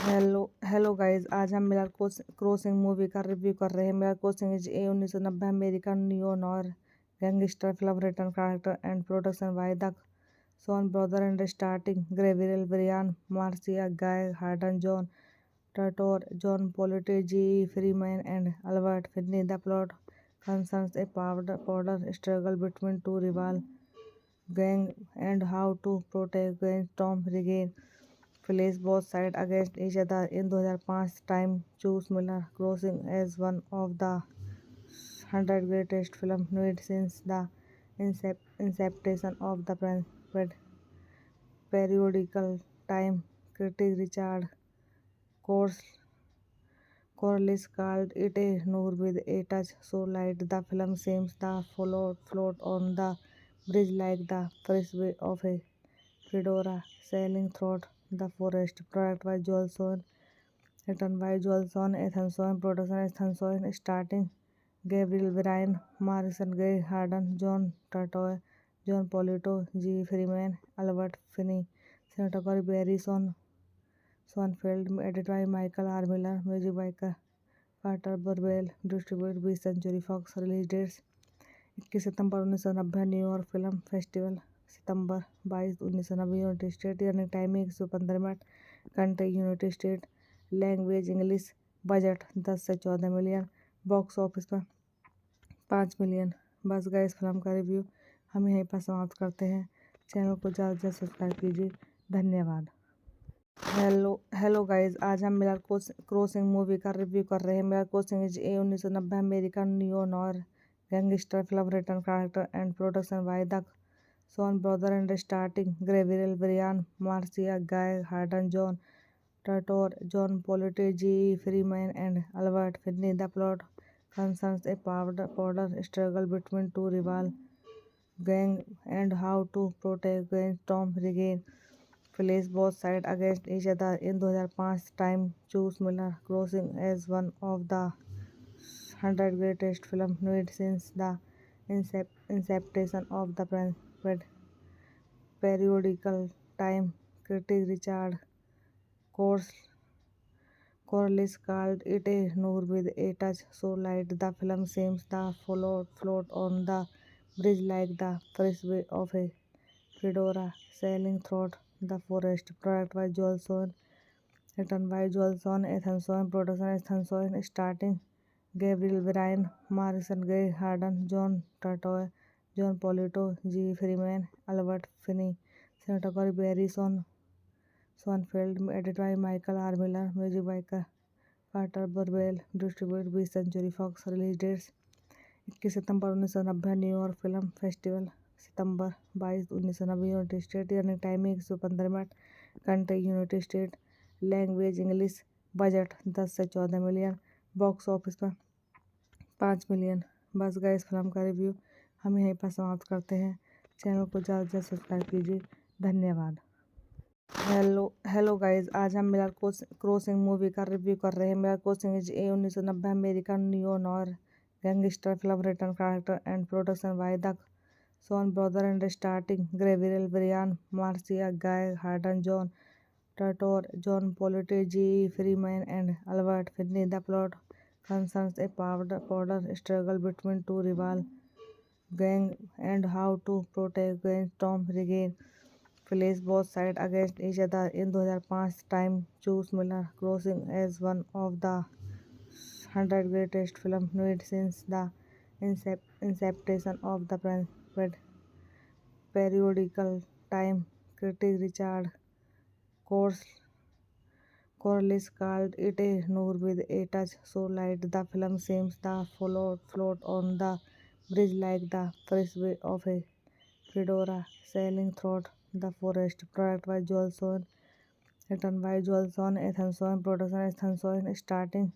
Hello guys, आज हम Miller crossing movie का रिव्यू कर रहे हैं। Miller crossing is a 1990 American neo noir gangster film written character and production by the Son brother and starting Gabriel Brian, Marcia Guy Harden, John Turturro, John Polito, G. Freeman, and Albert Finney. The plot concerns a power struggle between two rival gangs and how to protect against Tom Regan place both sides against each other. In 2005, Time chose Miller Crossing as one of the 100 greatest films made since the inception of the periodical Time critic Richard Corliss called it a noir with a touch so light the film seems to float on the bridge like the freeway of a fedora sailing through the forest. Product by Joel Sohn, written by Joel Sohn, Ethan Sohn, production Ethan Sohn, starting Gabriel Bryan, Marison Gay Harden, John Turturro, John Polito, G. Freeman, Albert Finney, cinematography Barry Sonnenfeld, edited by Michael R. Miller, music by Carter Burwell, distributed by Century Fox. Release dates 21 सितंबर 1990 New York film festival, सितंबर 22, 1990 United State, running timing 115 minute, country United State, language English, budget 10 से 14 million, box office पर 5 million. बस गए इस film का review हम यहीं पर समाप्त करते हैं। चैनल को ज़्यादा से ज़्यादा सब्सक्राइब कीजिए। धन्यवाद। हेलो गाइस, आज हम मिलर क्रॉसिंग मूवी का रिव्यू कर रहे हैं। Miller crossing is a 1990 American neo noir gangster film written character and production by the Son brother and starting Gabriel Brian, Marcia Guy Harden, John Turturro, John Polito, G. Freeman, and Albert Finney. The plot concerns a power struggle between two rival gangs and how to protect against Tom Regan place both sides against each other. In 2005, Time chose Miller Crossing as one of the 100 greatest films made since the inception of the periodical Time critic Richard Corliss called it a noir with a touch so light the film seems to float on the bridge like the freeway of a fedora sailing through the forest. Product by Joel Sohn, written by Joel Sohn, Ethan Sohn, production Ethan Sohn, starting Gabriel Bryan, Marison Gay Harden, John Turturro, John Polito, G. Freeman, Albert Finney, cinematography Barry Sonnenfeld, edited by Michael R. Miller, music by Carter Burwell, distributed by Century Fox. Release dates 21 सितंबर 1990 New York film festival, सितंबर 22, 1990 United State, running timing 115 minute, country United State, language English, budget 10 से 14 million, box office पर 5 million. बस गए इस film का review हम यहीं पर समाप्त करते हैं। चैनल को ज़्यादा से ज़्यादा सब्सक्राइब कीजिए। धन्यवाद। हेलो गाइस, आज हम मिलर क्रॉसिंग मूवी का रिव्यू कर रहे हैं। Miller crossing is a 1990 American neo noir gangster film written character and production by the Son brother and starting Gabriel Brian, Marcia Guy Harden, John Turturro, John Polito, G. Freeman, and Albert Finney. The plot concerns a power struggle between two rival gangs and how to protect against Tom Regan place both sides against each other. In 2005, Time chose Miller Crossing as one of the 100 greatest films made since the inception of the periodical Time critic Richard Corliss called it a noir with a touch so light the film seems to float on the bridge like the freeway of a fedora sailing through the forest. Product by Joel Sohn, written by Joel Sohn, Ethan Sohn, production Ethan Sohn, starting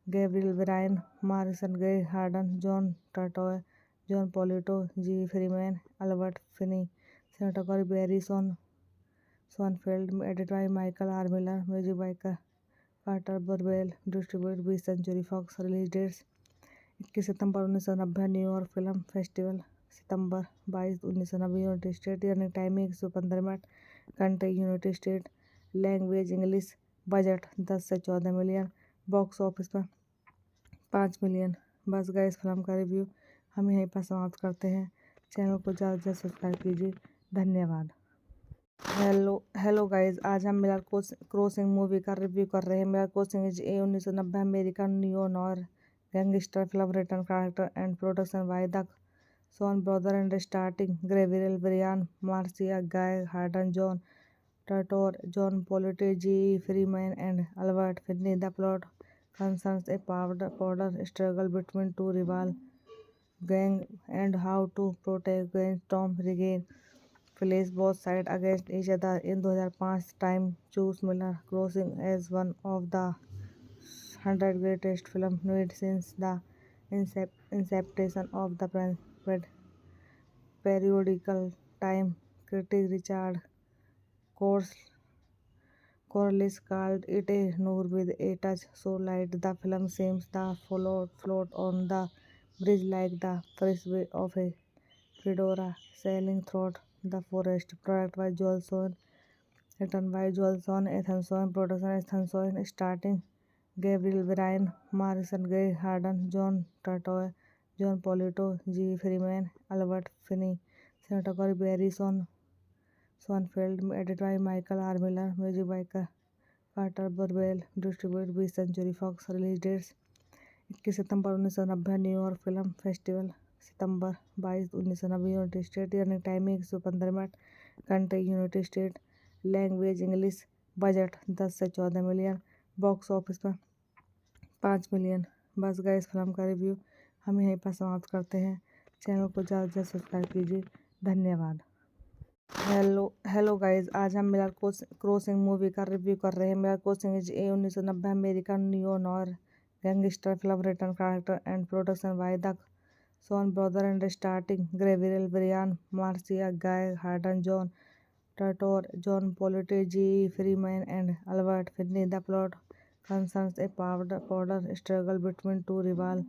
Gabriel Bryan, Marison Gay Harden, John Turturro, John Polito, G. Freeman, Albert Finney, cinematography Barry Sonnenfeld, edited by Michael R. Miller, music by Carter Burwell, distributed by Century Fox. Release dates 21 सितंबर 1990 New York film festival, सितंबर 22, 1990 United State, running timing 115 minute, country United State, language English, budget 10 से 14 million, box office पर 5 million. बस गए इस film का review हम यहीं पर समाप्त करते हैं। चैनल को ज़्यादा से ज़्यादा सब्सक्राइब कीजिए। धन्यवाद। हेलो गाइज, आज हम मिलर क्रॉसिंग मूवी का रिव्यू कर रहे हैं। Miller crossing is a 1990 American neo noir gangster film written director and production by the Coen brothers and starring Gabriel Byrne, Marcia Gay Harden, John Turturro, John Polito, G. Freeman, and Albert Finney. The plot concerns a power struggle between two rival gangs and how to protect against Tom Regan. Place both sides against each other. In 2005, Time chose Miller Crossing as one of the 100 greatest films made since the inception of the periodical. Time critic Richard Corliss called it a noir with a touch so light the film seems to float on the bridge like the frisbee of a fedora sailing through the forest. Product by Joel Sohn, written by Joel Sohn, Ethan Sohn, production Ethan Sohn, starting Gabriel Byrne, Marison Gay Harden, John Turturro, John Polito, G. Freeman, Albert Finney, cinematography Barry Sonnenfeld, edited by Michael R. Miller, music by Carter Burwell, distributed by Century Fox. Release dates 21 सितंबर 1990 New York film festival, सितंबर 22, 1990 United State. Running timing 115 minute. Country United State. Language English. Budget 10 से 14 million, box office पर 5 million. बस गए इस film का review हम यहीं पर समाप्त करते हैं। चैनल को ज़्यादा से ज़्यादा सब्सक्राइब कीजिए। धन्यवाद। हेलो गाइज, आज हम मिलर क्रॉसिंग मूवी का रिव्यू कर रहे हैं। Miller crossing is a 1990 American neo noir gangster film written director and production by the Coen brothers and starring Gabriel Byrne, Marcia Gay Harden, John Turturro, John Polito, G. Freeman, and Albert Finney. The plot concerns a power struggle between two rival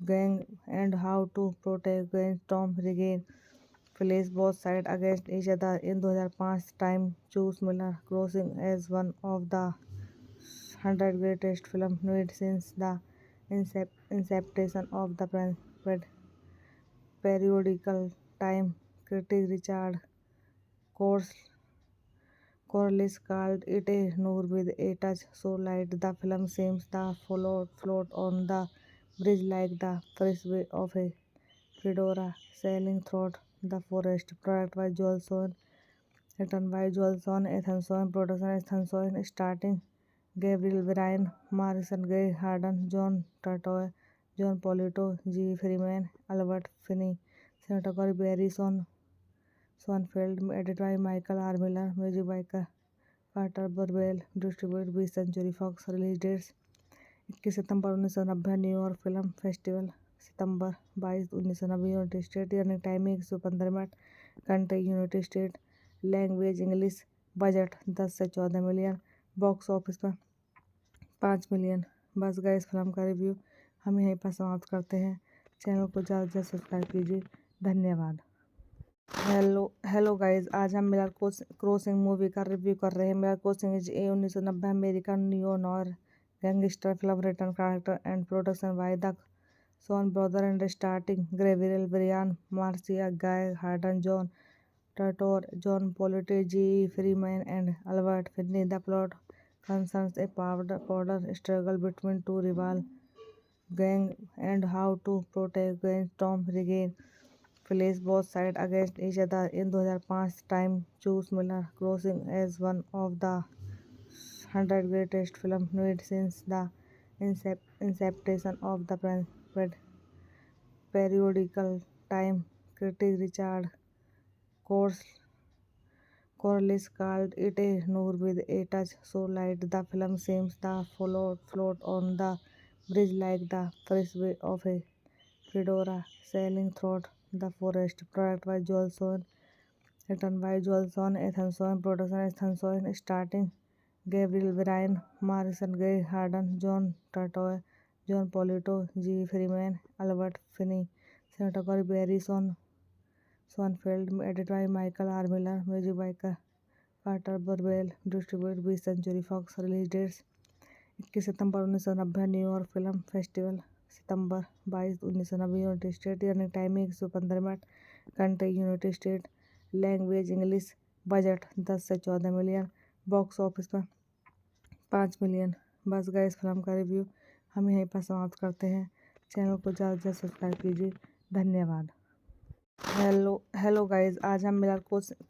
gangs and how to protect against Tom Regan. Place both sides against each other. In 2005, Time chose Miller Crossing as one of the 100 greatest films made since the inception of the periodical. Time critic Richard Corliss called it a noir with a touch so light the film seems to float on the bridge like the frisbee of a fedora sailing through the forest. Product by Joel Sohn, written by Joel Sohn, Ethan Sohn, production Ethan Sohn, starring Gabriel Byrne, Marison Gay Harden, John Turturro, John Polito, G. Freeman, Albert Finney, cinematography Barry Sonnenfeld, edited by Michael R. Miller, music by Carter Burwell, distributed by Century Fox. Release dates 21 सितंबर 1990 New York film festival, सितंबर 22, 1990 United State. Running timing 115 minute. Country United State. Language English. Budget 10 से 14 million, box office पर 5 million. बस गए इस film का review हम यहीं पर समाप्त करते हैं। चैनल को ज़्यादा से ज़्यादा सब्सक्राइब कीजिए। धन्यवाद। हेलो गाइज, आज हम मिलर क्रॉसिंग मूवी का रिव्यू कर रहे हैं। Miller crossing is a 1990 American neo noir gangster film written director and production by the Coen brothers and starring Gabriel Byrne, Marcia Gay Harden, John Turturro, John Polito, G. Freeman, and Albert Finney. The plot concerns a power struggle between two rival gangs and how to protect against Tom Regan. Place both sides against each other. In 2005, Time chose Miller Crossing as one of the 100 greatest films made since the inception of the periodical. Time critic Richard Corliss called it a noir with a touch so light the film seems to float on the bridge like the frisbee of a fedora sailing through the forest. Product by Joel Sohn, written by Joel Sohn, Ethan Sohn, production Ethan Sohn, starring Gabriel Byrne, Marison Gay Harden, John Turturro, John Polito, G. Freeman, Albert Finney, cinematography Barry Sonnenfeld, edited by Michael R. Miller, music by Carter Burwell, distributed 20th century Fox. Release dates 21 सितंबर 1990 New York film festival, सितंबर 22, 1990 United State. Running timing 115 minute. Country United State. Language English. Budget 10 से 14 million. Box office पर 5 million. बस गए इस film का review हम यहीं पर समाप्त करते हैं। चैनल को ज़्यादा से ज़्यादा सब्सक्राइब कीजिए। धन्यवाद। हेलो गाइज, आज हम मिरर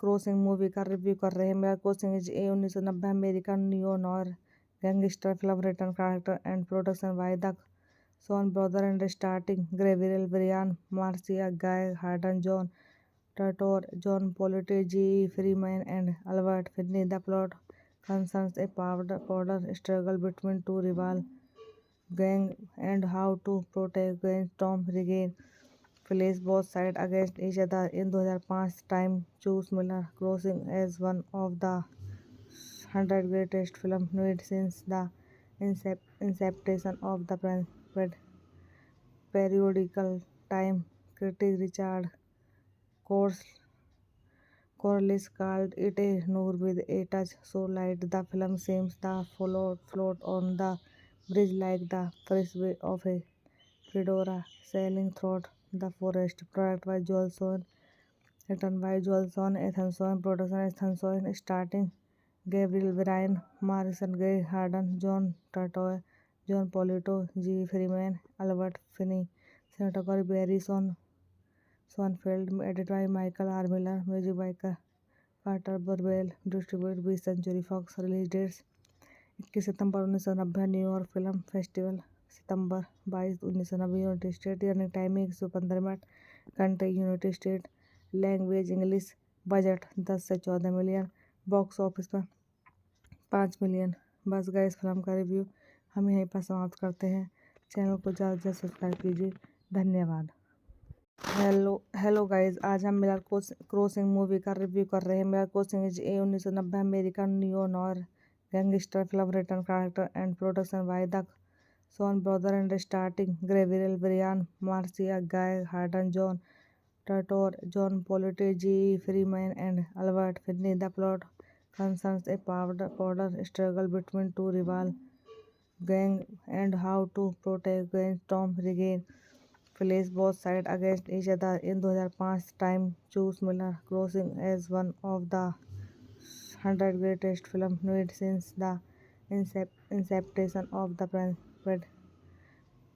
क्रॉसिंग मूवी का रिव्यू कर रहे हैं। Mirror crossing is a 1990 American neo noir gangster film written director and production by the Son brother and starting Gabriel Brian, Marcia, Gay Harden, John Turturro, John Polito, G Freeman and Albert Finney. The plot concerns a power struggle between two rival gangs and how to protect against Tom Regan plays both sides against each other. In 2005, Time chose Miller Crossing as one of the 100 greatest films made since the inception of the periodical Time critic Richard Corliss called it a noir with a touch so light the film seems to float on the bridge like the frisbee of a fedora sailing through the forest. Product by Joel Sohn, written by Joel Sohn, Ethan Sohn, production Ethan Sohn, starting Gabriel Byrne, Marison Gay Harden, John Turturro, John Polito, G. Freeman, Albert Finney, cinematography Barry Sonnenfeld, edited by Michael R. Miller, music by Carter Burwell, distributed 20th century Fox. Release dates 21 सितंबर 1990 New York film festival, सितंबर 22, 1990 United State. Running timing 115 minute. Country United State. Language English. Budget 10 से 14 million. Box office पर 5 million. बस गए इस film का review हम यहीं पर समाप्त करते हैं। चैनल को ज़्यादा से ज़्यादा सब्सक्राइब कीजिए। धन्यवाद। हेलो गाइज, आज हम मिरर क्रॉसिंग मूवी का रिव्यू कर रहे हैं। Mirror crossing is a 1990 American neo noir gangster film written director and production by the Son brother and starting Gabriel Brian, Marcia, Gay Harden, John Turturro, John Polito, G Freeman and Albert Finney. The plot concerns a power struggle between two rival gangs and how to protect against Tom Regan plays both sides against each other. In 2005, Time chose Miller Crossing as one of the 100 greatest films made since the inception of the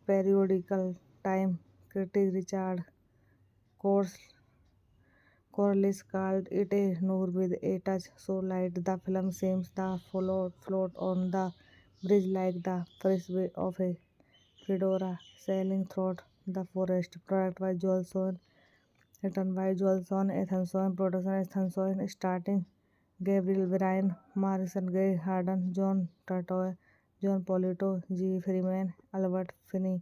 periodical Time critic Richard Corliss called it a noir with a touch so light the film seems to float on the bridge like the frisbee of a fedora sailing through the forest. Product by Joel Sohn, written by Joel Sohn, Ethan Sohn, production Ethan Sohn, starting Gabriel Byrne, Marison Gay Harden, John Turturro, John Polito, G. Freeman, Albert Finney,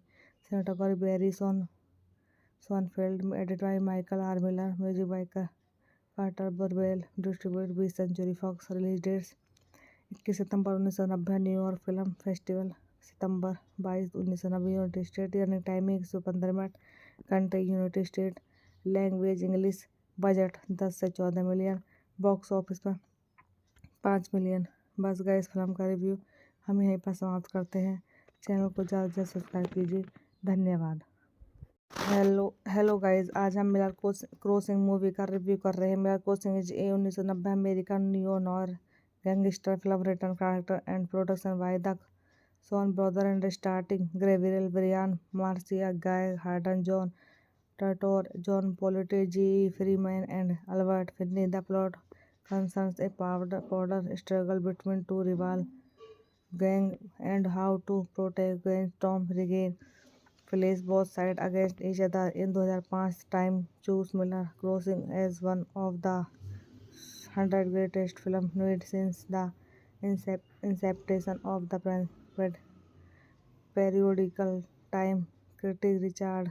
cinematography Barry Sonnenfeld, edited by Michael R. Miller, music by Carter Burwell, distributed 20th century Fox. Release dates 21 सितंबर 1990 New York film festival, सितंबर 22, 1990 United State. Running timing 115 minute. Country United State. Language English. Budget 10 से 14 million. Box office पर 5 million. बस गए इस film का review हम यहीं पर समाप्त करते हैं। चैनल को ज़्यादा से ज़्यादा सब्सक्राइब कीजिए। धन्यवाद। हेलो गाइज, आज हम मिरर क्रॉसिंग मूवी का रिव्यू कर रहे हैं। Mirror crossing is a 1990 American neo noir gangster film written director and production by the Son brother and starting Gabriel Brian, Marcia, Gay Harden, John Turturro, John Polito, G Freeman and Albert Finney. The plot concerns a power struggle between two rival gangs and how to protect against Tom Regan plays both sides against each other. In 2005, Time chose Miller Crossing as one of the 100 greatest films made since the inception of the periodical Time critic Richard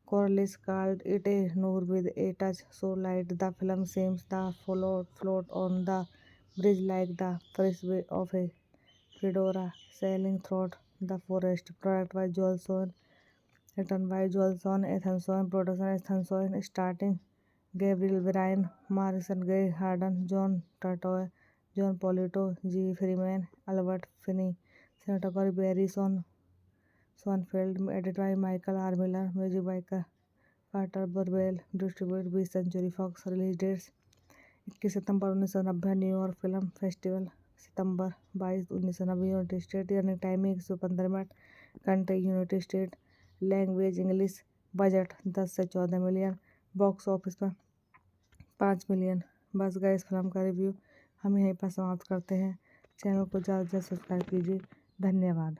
Corliss called it a noir with a touch so light the film seems to float on the bridge like the frisbee of a fedora sailing through the forest. Product by Joel Sohn, written by Joel Sohn, Ethan Sohn, production Ethan Sohn, starting Gabriel Byrne, Morrison Gray Harden, John Turturro, John Polito, G. Freeman, Albert Finney, cinematography Barry Sonnenfeld, edited by Michael R. Miller, music by Carter Burwell, distributed by Century Fox, release dates 21 सितंबर 1990 New York film festival, सितंबर 22, 1990 United State, running timing 115 minute, country United State, language English, budget 10 से 14 million, box office पर 5 million. बस गए इस film का review हम यहीं पर समाप्त करते हैं। चैनल को ज़्यादा से ज़्यादा सब्सक्राइब कीजिए। धन्यवाद।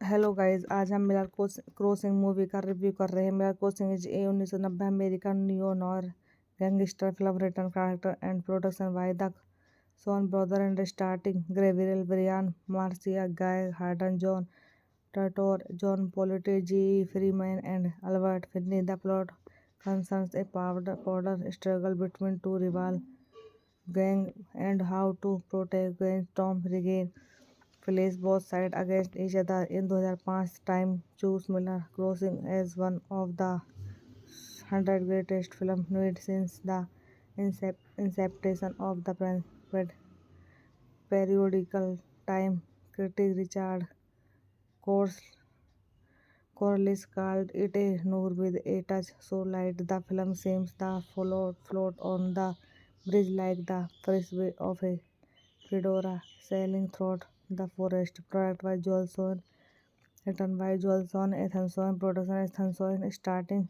हेलो गाइस, आज हम मिलर क्रॉसिंग मूवी का रिव्यू कर रहे हैं। Miller crossing is a 1990 American neo noir gangster film written director and production by the Coen brothers and starring Gabriel Byrne, Marcia Gay Harden, John Turturro, John Polito, G. Freeman, and Albert Finney. The plot concerns a power struggle between two rival gangs and how to protect against Tom Regan. Place both sides against each other. In 2005, Time chose Miller Crossing as one of the 100 greatest films made since the inception of the periodical. Time critic Richard Corliss called it a noir with a touch so light the film seems to float on the bridge like the frisbee of a fedora sailing through the forest. Product by Joel Sohn, written by Joel Sohn, Ethan Sohn, production Ethan Sohn, starting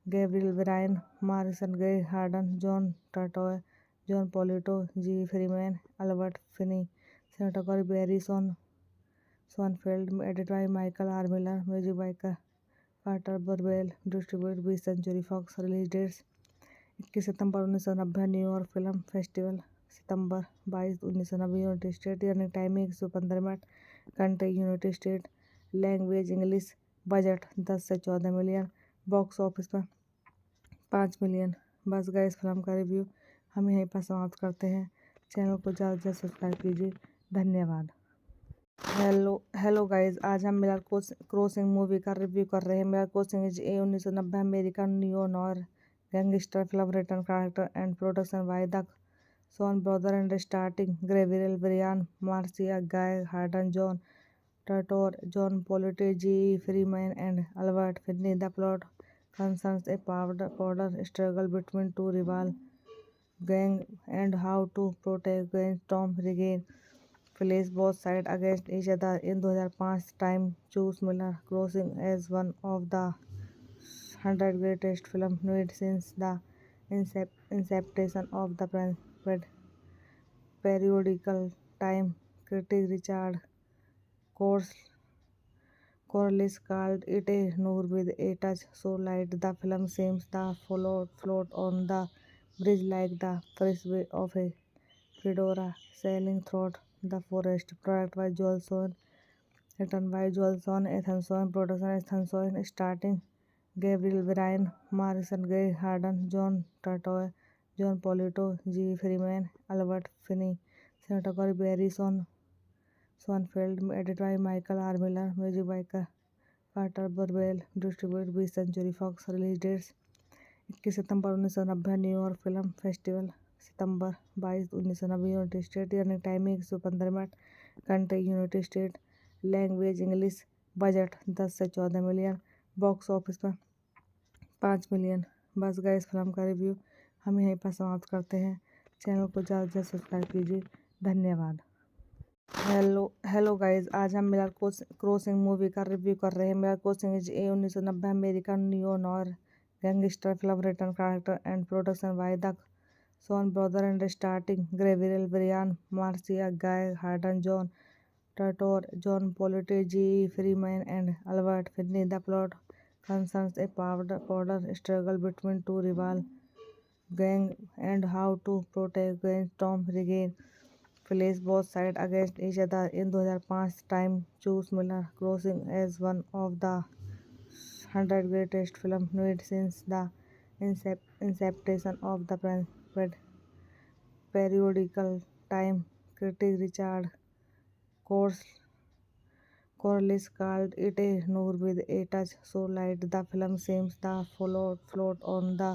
Gabriel Byrne, Morrison Gray Harden, John Turturro, John Polito, G. Freeman, Albert Finney, cinematography Barry Sonnenfeld, edited by Michael R. Miller, music by Carter Burwell, distributed by Century Fox, release dates 21 सितंबर 1990 New York film festival, सितंबर 22, 1990 United State, running timing 115 minute, country United State, language English, budget 10 से 14 million, box office पर 5 million. बस गए इस film का review हम यहीं पर समाप्त करते हैं। चैनल को ज़्यादा से ज़्यादा सब्सक्राइब कीजिए। धन्यवाद। हेलो गाइस, आज हम मिलर क्रॉसिंग मूवी का रिव्यू कर रहे हैं। Miller crossing is a 1990 American neo noir gangster film written director and production by the Coen brothers and starring Gabriel Byrne, Marcia Gay Harden, John Turturro, John Polito, G. Freeman, and Albert Finney. The plot concerns a power struggle between two rival gangs and how to protect against Tom Regan. Place both sides against each other. In 2005, Time chose Miller Crossing as one of the 100 greatest films made since the inception of the periodical. Time critic Richard Corliss called it a noir with a touch so light the film seems to float on the bridge like the frisbee of a fedora sailing through the forest. Product by Joel Sohn, written by Joel Sohn, Ethan Sohn, production Ethan Sohn, starring Gabriel Byrne, Morrison Gray Harden, John Turturro, John Polito, G. Freeman, Albert Finney, cinematography Barry Sonnenfeld, edited by Michael R. Miller, music by Carter Burwell, distributed by Century Fox, release dates 21 सितंबर 1990 New York film festival, सितंबर 22, 1990 United State, running timing 115 minute, country United State, language English, budget 10 से 14 million, box office पर 5 million. बस गए इस film का review हम यहीं पर समाप्त करते हैं। चैनल को ज़्यादा से ज़्यादा सब्सक्राइब कीजिए। धन्यवाद। हेलो गाइस, आज हम मिलर क्रॉसिंग मूवी का रिव्यू कर रहे हैं। Miller crossing is a 1990 American neo noir gangster film written director and production by the Coen brothers and starring Gabriel Byrne, Marcia Gay Harden, John Turturro, John Polito, G. Freeman, and Albert Finney. The plot concerns a power struggle between two rival gangs and how to protect against Tom Regan. Place both sides against each other. In 2005, Time chose Miller Crossing as one of the 100 greatest films made since the inception of the periodical. Time critic Richard Corliss called it a noir with a touch so light the film seems to float on the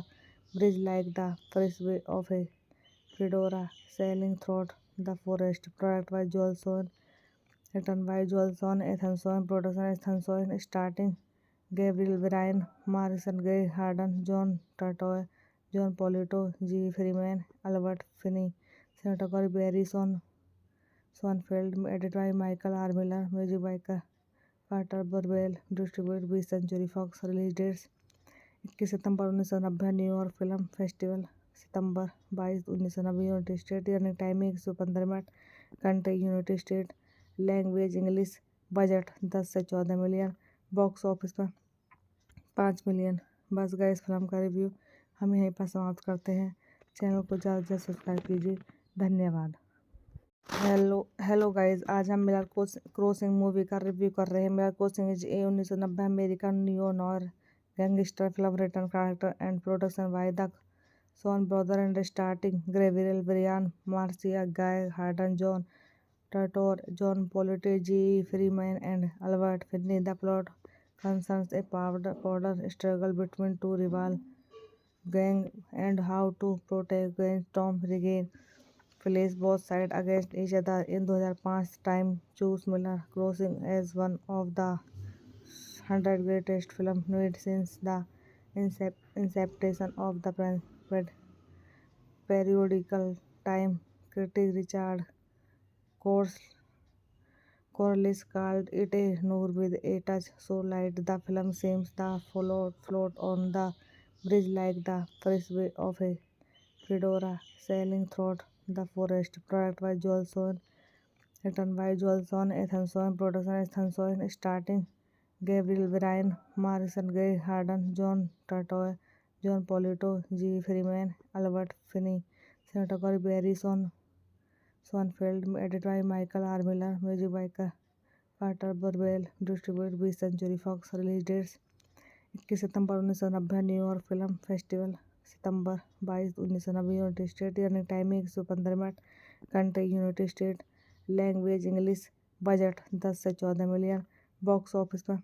bridge like the first way of a fedora sailing through the forest. Product by Joelson, written by Joelson, Ethanson, production Ethanson, starting Gabriel Bryan, Morrison, Greg Harden, John Turturro, John Polito, G. Freeman, Albert Finney, cinematography Barry Sonfeld, edited by Michael R. Miller, music by Carter Burwell, distributed by Century Fox, release dates 21 सितंबर 1990 New York film festival, सितंबर 22, 1990 United State, running timing 115 minute, country United State, language English, budget 10 से 14 million, box office पर 5 million. बस गए इस film का review हम यहीं पर समाप्त करते हैं। चैनल को ज़्यादा से ज़्यादा सब्सक्राइब कीजिए। धन्यवाद। हेलो गाइस, आज हम मिलर क्रॉसिंग मूवी का रिव्यू कर रहे हैं। Miller crossing is a 1990 American neo noir gangster film written character and production by the Coen brothers and starring Gabriel Bryan, Marcia Gay Harden, John Turturro, John Polito, G. Freeman, and Albert Finney. The plot concerns a power struggle between two rival gangs and how to protect against Tom Regan. Place both sides against each other. In 2005, Time chose Miller Crossing as one of the 100 greatest films made since the inception of the periodical. Time critic Richard Corliss called it a noir with a touch so light the film seems to float on the bridge like the first way of a fedora sailing through the forest. Product by Joelson, written by Joelson, Ethanson, production Ethanson, starting Gabriel Bryan, Morrison, Greg Harden, John Turturro, John Polito, G. Freeman, Albert Finney, cinematography Barry Sonfeld, edited by Michael R. Miller, music by Carter Burwell, distributed by Century Fox, release dates 21 सितंबर 1990 New York film festival, सितंबर 22, 1990 United State, running timing 115 minute, country United State, language English, budget 10 से 14 million, box office पर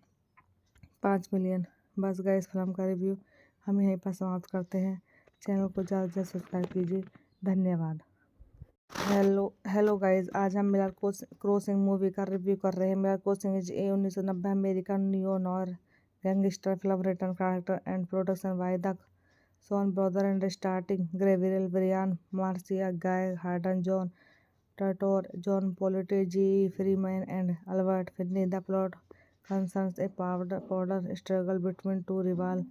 5 million. बस गए इस film का review हम यहीं पर समाप्त करते हैं। चैनल को ज़्यादा से ज़्यादा सब्सक्राइब कीजिए। धन्यवाद। हेलो गाइस, आज हम मिलर क्रॉसिंग मूवी का रिव्यू कर रहे हैं। Miller crossing is a 1990 American neo noir gangster film written character and production by the Coen brothers and starring Gabriel Bryan, Marcia Gay Harden, John Turturro, John Polito, G. Freeman, and Albert Finney. The plot concerns a power struggle between two rival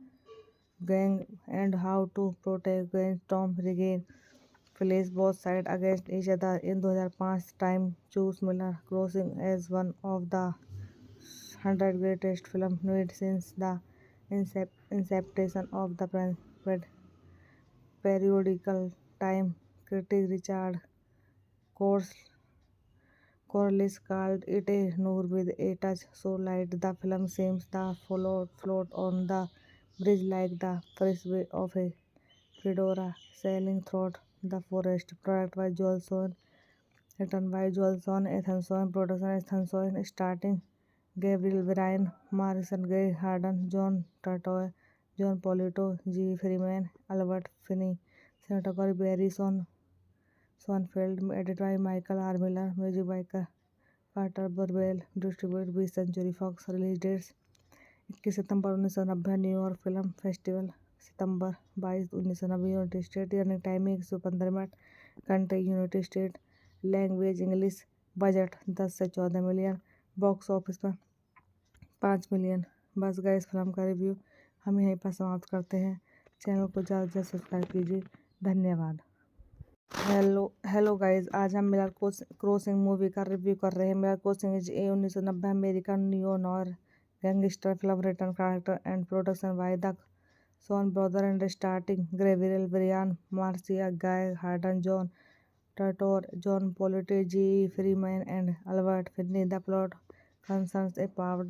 gangs and how to protect against Tom Regan. Place both sides against each other. In 2005, Time chose Miller Crossing as one of the 100 greatest films made since the inception of the periodical. Time critic Richard Corliss called it a noir with a touch so light the film seems to float on the bridge like the first way of a fedora sailing through the forest. Product by Joelson, written by Joelson, Ethanson, production Ethanson, starring Gabriel Bryan, Morrison, Greg Harden, John Turturro, John Polito, G. Freeman, Albert Finney, cinematography Barry Sonfeld, edited by Michael R. Miller, music by Carter Burwell, distributed by Century Fox, release dates 21 सितंबर 1990 New York film festival, सितंबर 22, 1990 United State, running timing 115 minute, country United State, language English, budget 10 से 14 million, box office पर 5 million. बस गए इस film का review हम यहीं पर समाप्त करते हैं। चैनल को ज़्यादा से ज़्यादा सब्सक्राइब कीजिए। धन्यवाद। हेलो गाइस, आज हम मिलर क्रॉसिंग मूवी का रिव्यू कर रहे हैं। Miller crossing is a 1990 American neo noir gangster film written character and production by the Coen brothers and starring Gabriel Bryan, Marcia Gay Harden, John Turturro, John Polito, G. Freeman, and Albert Finney. The plot concerns a power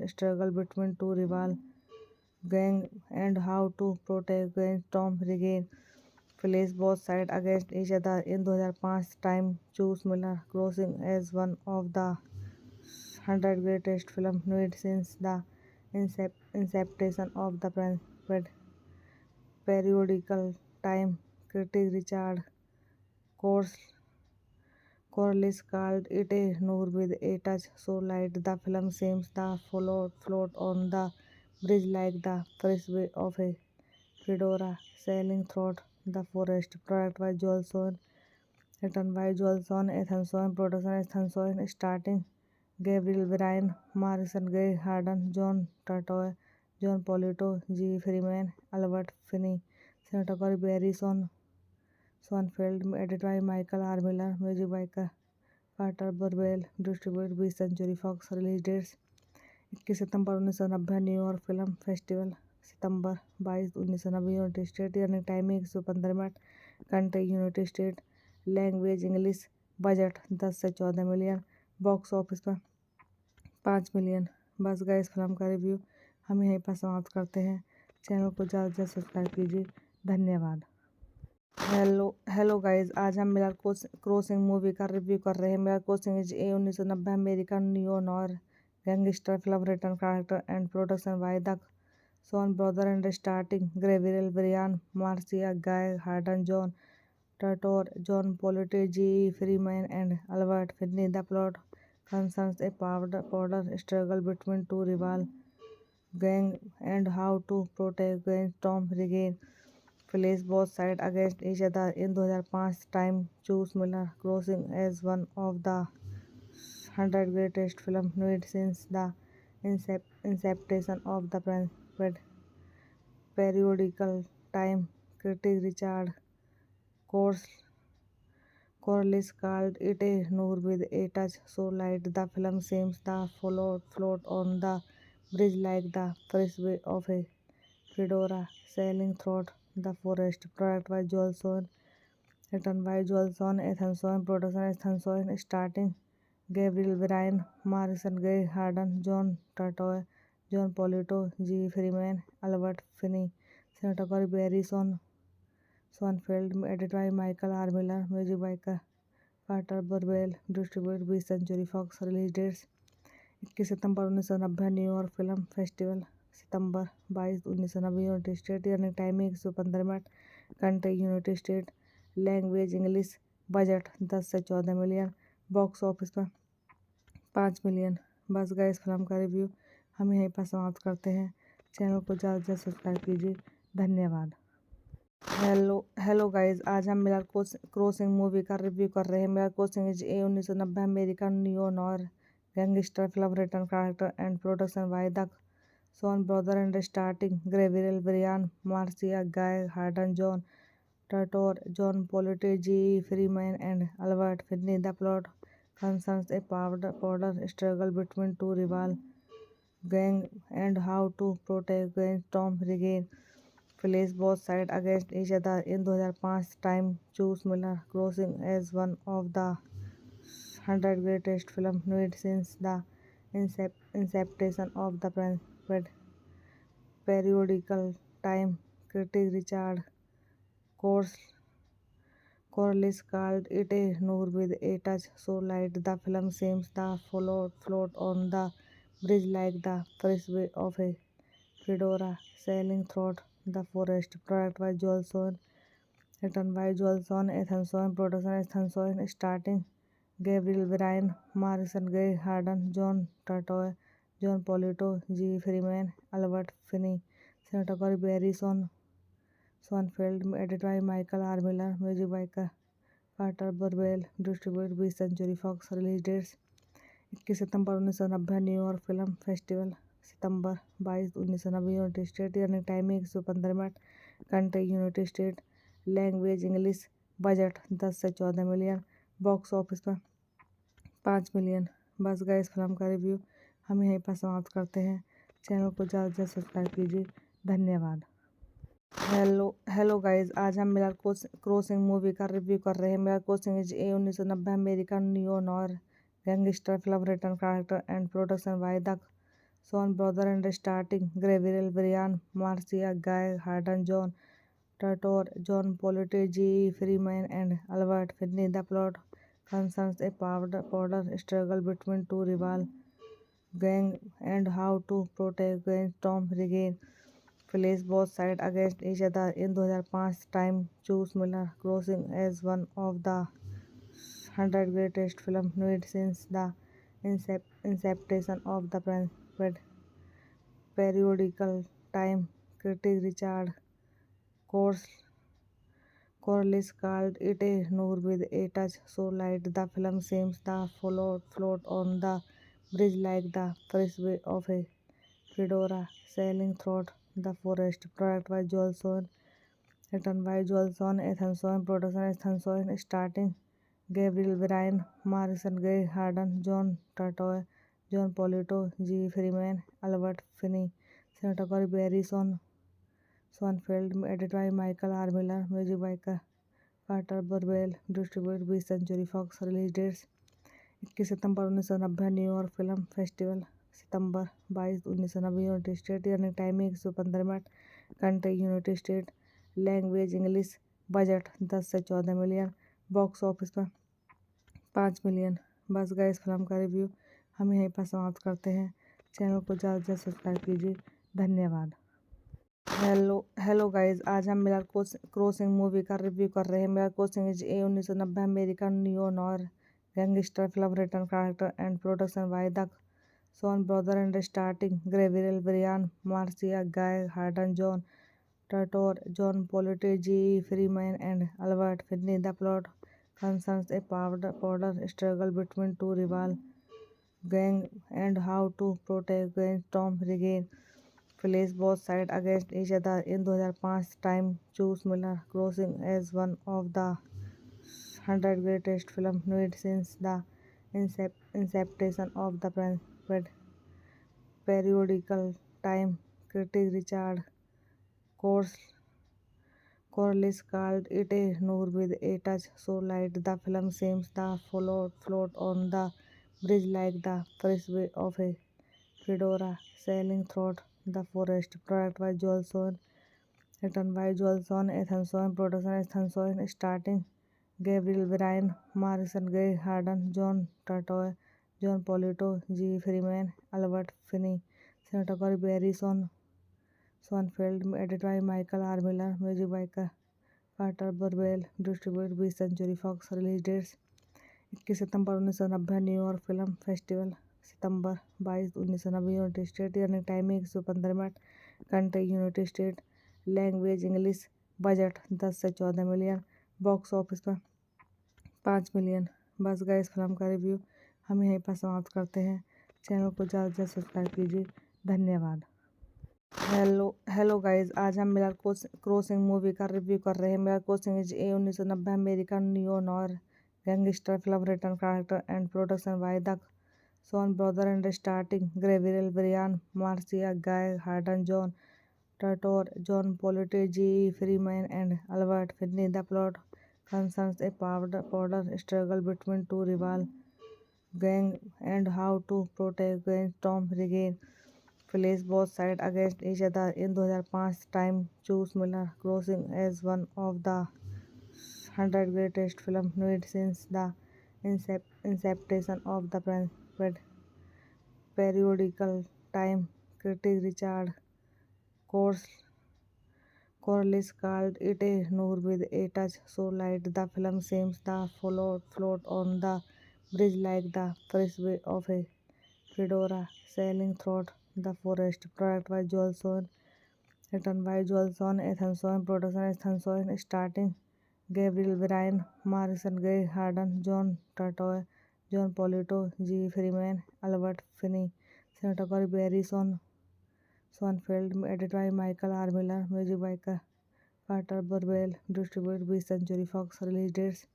struggle between two rival gangs and how to protect against Tom Regan. Place both sides against each other. In 2005, Time chose Miller Crossing as one of the 100 greatest films made since the inception of the periodical time critic Richard Corliss called it a noir with a touch so light the film seems to float on the bridge like the frisbee of a fedora sailing through the forest. Product by Joelson, written by Joelson, Ethanson, production Ethanson, starting Gabriel Byrne, Morrison, Greg Harden, John Turturro, John Polito, G. Freeman, Albert Finney, cinematography Barry Sonfeld, edited by Michael R. Miller, music by Carter Burwell, distributed by Century Fox, release dates 21 सितंबर 1990 New York film festival, सितंबर 22, 1990 United State, running timing 115 minute, country United State, language English, budget 10 से 14 million, box office पर 5 million. बस गए इस film का review हम यहीं पर समाप्त करते हैं। चैनल को ज़्यादा से ज़्यादा सब्सक्राइब कीजिए। धन्यवाद। हेलो गाइस, आज हम मिलर क्रॉसिंग मूवी का रिव्यू कर रहे हैं। Miller crossing is a 1990 American neo noir gangster film written character and production by the Coen brothers and starring Gabriel Byrne, Marcia Gay Harden, John Turturro, John Polito, G. Freeman, and Albert Finney. The plot concerns a power struggle between two rival gangs and how to protect against Tom Regan. Place both sides against each other. In 2005, Time chose Miller Crossing as one of the 100 greatest films made since the inception of the periodical time critic Richard Corliss called it a noir with a touch so light the film seems to float on the bridge like the frisbee of a fedora sailing through the forest. Product by Joelson, written by Joelson, Ethanson, production Ethanson, starting Gabriel Byrne, Morrison, Greg Harden, John Turturro, John Polito, G. Freeman, Albert Finney, cinematography Barry Sonfeld, edited by Michael R. Miller, music by Carter Burwell, distributed by Century Fox, release dates 21 सितंबर 1990 New York film festival, सितंबर 22, 1990 United State, running timing 115 minute, country United State, language English, budget 10 से 14 million, box office पर 5 million. बस गए इस film का review हम यहीं पर समाप्त करते हैं। चैनल को ज़्यादा से ज़्यादा सब्सक्राइब कीजिए। धन्यवाद। हेलो गाइस, आज हम मिलर क्रॉसिंग मूवी का रिव्यू कर रहे हैं। Miller crossing is a 1990 American neo noir gangster film written character and production by the Coen brothers and starring Gabriel Byrne, Marcia Gay Harden, John Turturro, John Polito, G. Freeman, and Albert Finney. The plot concerns a power struggle between two rival gangs and how to protect against Tom Regan. Place both sides against each other. In 2005, Time chose Miller Crossing as one of the 100 greatest films made since the inception of the periodical time critic Richard Corliss called it a noir with a touch so light the film seems to float on the bridge like the frisbee of a fedora sailing through the forest. Product by Joelson, written by Joelson, Ethanson, production Ethanson, starring Gabriel Byrne, Morrison, Greg Harden, John Turturro, John Polito, G. Freeman, Albert Finney, cinematography Barry Sonfeld, edited by Michael R. Miller, music by Carter Burwell, distributed by Century Fox, release dates 21 सितंबर 1990 New York film festival, सितंबर 22, 1990 United State, running timing 115 minute, country United State, language English, budget 10 से 14 million, box office पर 5 million. बस गए इस film का review हम यहीं पर समाप्त करते हैं। चैनल को ज़्यादा से ज़्यादा सब्सक्राइब कीजिए। धन्यवाद। हेलो गाइस, आज हम मिलर क्रॉसिंग मूवी का रिव्यू कर रहे हैं। Miller crossing is a 1990 American neo noir gangster film written character and production by the Coen brothers and starring Gabriel Byrne, Marcia Gay Harden, John Turturro, John Polito, G. Freeman, and Albert Finney. The plot concerns a power struggle between two rival gangs and how to protect against Tom Regan. placed both sides against each other in 2005. Time chose Miller Crossing as one of the 100 greatest film made since the inception of the periodical time critic Richard Corliss called it a noir with a touch so light the film seems to float on the bridge like the frisbee of a fedora sailing through the forest. Product by Joel Sohn, written by Joel Sohn, Ethan Sohn, production Ethan Sohn, starting Gabriel Byrne, Morrison, Greg Harden, John Turturro, John Polito, G. Freeman, Albert Finney, cinematography Barry Sonfeld, edited by Michael R. Miller, music by Carter Burwell, distributed by Century Fox. Release dates 21 सितंबर 1990 New York film festival, सितंबर 22, 1990 United State, running time 115 minute, country United State, language English, budget 10 से 14 million, box office पर 5 million. बस गए इस film का review हम यहीं पर समाप्त करते हैं। चैनल को ज़्यादा से ज़्यादा सब्सक्राइब कीजिए। धन्यवाद। हेलो गाइस, आज हम मिलर क्रॉसिंग मूवी का रिव्यू कर रहे हैं। Miller crossing is a 1990 American neo noir gangster film written director and production by the Son brother and starting Gabriel Byrne, Marcia Gay Harden, John Turturro, John Polito, G. Freeman, and Albert Finney. The plot concerns a power struggle between two rival gangs and how to protect against Tom Regan. Placed both sides against each other in 2005. Time chose Miller Crossing as one of the 100 greatest film made since the inception of the periodical time critic Richard Corliss called it a noir with a touch so light the film seems to float on the bridge like the frisbee of a fedora sailing through the forest. Product by Joel Sohn, written by Joel Sohn, Ethan Sohn, production Ethan Sohn, starting Gabriel Byrne, Morrison, Greg Harden, John Turturro, John Polito, G. Freeman, Albert Finney, cinematography Barry Sonfeld, edited by Michael R. Miller, music by Carter Burwell, distributed by Century Fox. Release dates 21 सितंबर 1990 New York film festival, सितंबर 22, 1990 United State, running time 115 minute, country United State, language English, budget 10 से 14 million, box office पर 5 million. बस गए इस film का review हम यहीं पर समाप्त करते हैं। चैनल को ज़्यादा से ज़्यादा सब्सक्राइब कीजिए। धन्यवाद। हेलो गाइस, आज हम मिलर क्रॉसिंग मूवी का रिव्यू कर रहे हैं। Miller crossing is a 1990 American neo noir gangster film written director and production by the Son brother and starting Gabriel Byrne, Marcia Gay Harden, John Turturro, John Polito, G. Freeman, and Albert Finney. The plot concerns a power struggle between two rival gangs and how to protect against Tom Regan. Placed both sides against each other in 2005. Time chose Miller Crossing as one of the 100 greatest film made since the inception of the periodical time critic Richard Corliss called it a noir with a touch so light the film seems to float on the bridge like the frisbee of a fedora sailing through the forest. Product by Joel Sohn, written by Joel Sohn, Ethan Sohn, production Ethan Sohn, starting Gabriel Byrne, Morrison, Greg Harden, John Turturro, John Polito, G. Freeman, Albert Finney, cinematography Barry Sonfeld, edited by Michael R. Miller, music by Carter Burwell, distributed by Century Fox. Release dates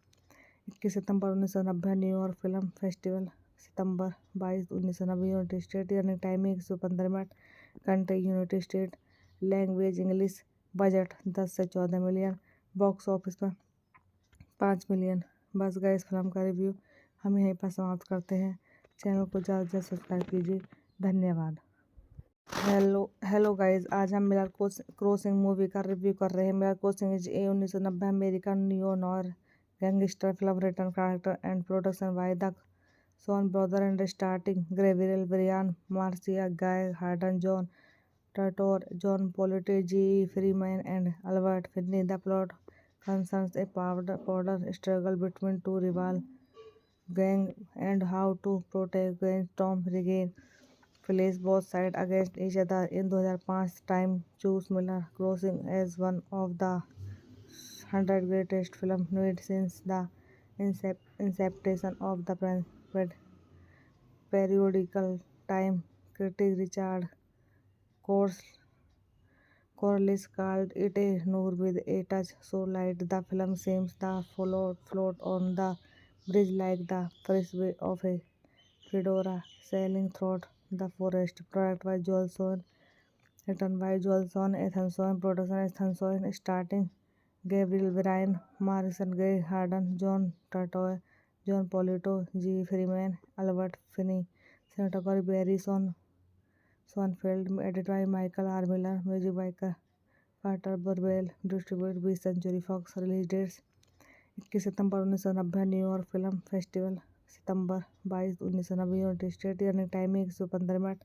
21 सितंबर 1990 New York film festival, सितंबर 22, 1990 United State, running time 115 minute, country United State, language English, budget 10 से 14 million, box office पर 5 million. बस गए इस film का review हम यहीं पर समाप्त करते हैं। चैनल को ज़्यादा से ज़्यादा सब्सक्राइब कीजिए। धन्यवाद। हेलो गाइस, आज हम मिलर क्रॉसिंग मूवी का रिव्यू कर रहे हैं। Miller crossing is a 1990 American neo noir gangster film written director and production by the Son brother and starting Gabriel Byrne, Marcia Gay Harden, John Turturro, John Polito, G. Freeman, and Albert Finney. The plot concerns a power struggle between two rival gangs and how to protect against Tom Regan. Place both sides against each other. In 2005, Time chose Miller Crossing as one of the 100 greatest films made since the inception of the periodical Time critic Richard Corliss called it a noir with a touch so light the film seems to float on the bridge like the frisbee of a fedora sailing through the forest. Product by Joel Sohn, written by Joel Sohn, Ethan Sohn, production Ethan Sohn, starting Gabriel Byrne, Morrison, Greg Harden, John Turturro, John Polito, G. Freeman, Albert Finney, cinematography Barry Sonnenfeld, edited by Michael R. Miller, music by Carter Burwell, distributed by Century Fox. Release dates 21 सितंबर 1990 New York film festival, सितंबर 22, 1990 United State, running time 115 minute,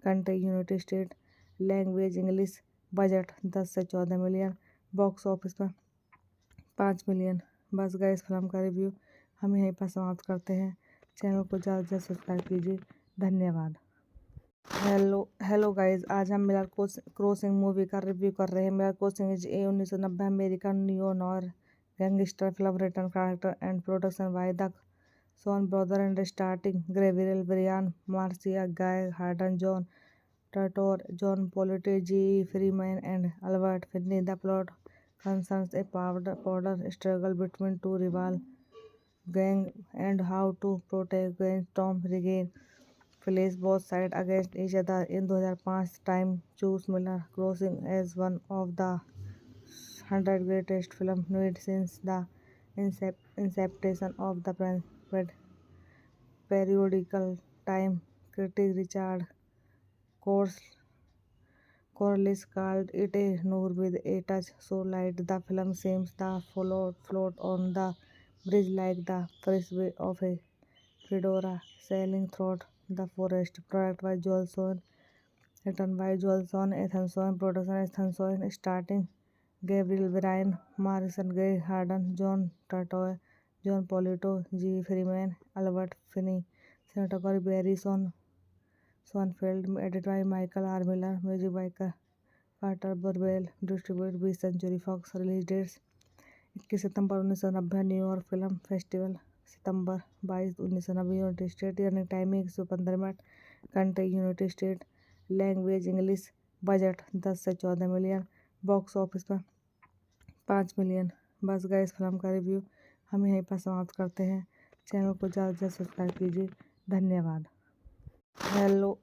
country United State, language English, budget 10 से 14 million, box office पर 5 million. बस गए इस film का review हम यहीं पर समाप्त करते हैं। चैनल को ज़्यादा से ज़्यादा सब्सक्राइब कीजिए। धन्यवाद। हेलो गाइस, आज हम मिलर क्रॉसिंग मूवी का रिव्यू कर रहे हैं। Miller crossing is a 1990 American neo noir gangster film written character and production by the Son brother and starting Gabriel Byrne, Marcia Gay Harden, John Turturro, John Polito, G. Freeman, and Albert Finney. The plot concerns a power struggle between two rival gangs and how to protect against Tom Regan. Place both sides against each other. In 2005, Time chose Miller Crossing as one of the 100 greatest films made since the inception of the periodical Time critic Richard Corliss called it a noir with a touch so light the film seems to float on the bridge like the frisbee of a fedora sailing through the forest. Product by Joel Sohn, written by Joel Sohn, Ethan Sohn, production Ethan Sohn, starting Gabriel Byrne, Morrison, Greg Harden, John Turturro, John Polito, G. Freeman, Albert Finney, cinematography Barry Sonnenfeld, edited by Michael R. Miller, music by Carter Burwell, distributed by Century Fox. Release dates 21 सितंबर 1990 New York film festival, सितंबर 22, 1990 United State, running time 115 minute, country United State, language English, budget 10 से 14 million, box office पर 5 million. बस गए इस film का review हम यहीं पर समाप्त करते हैं। चैनल को ज़्यादा से ज़्यादा सब्सक्राइब कीजिए। धन्यवाद।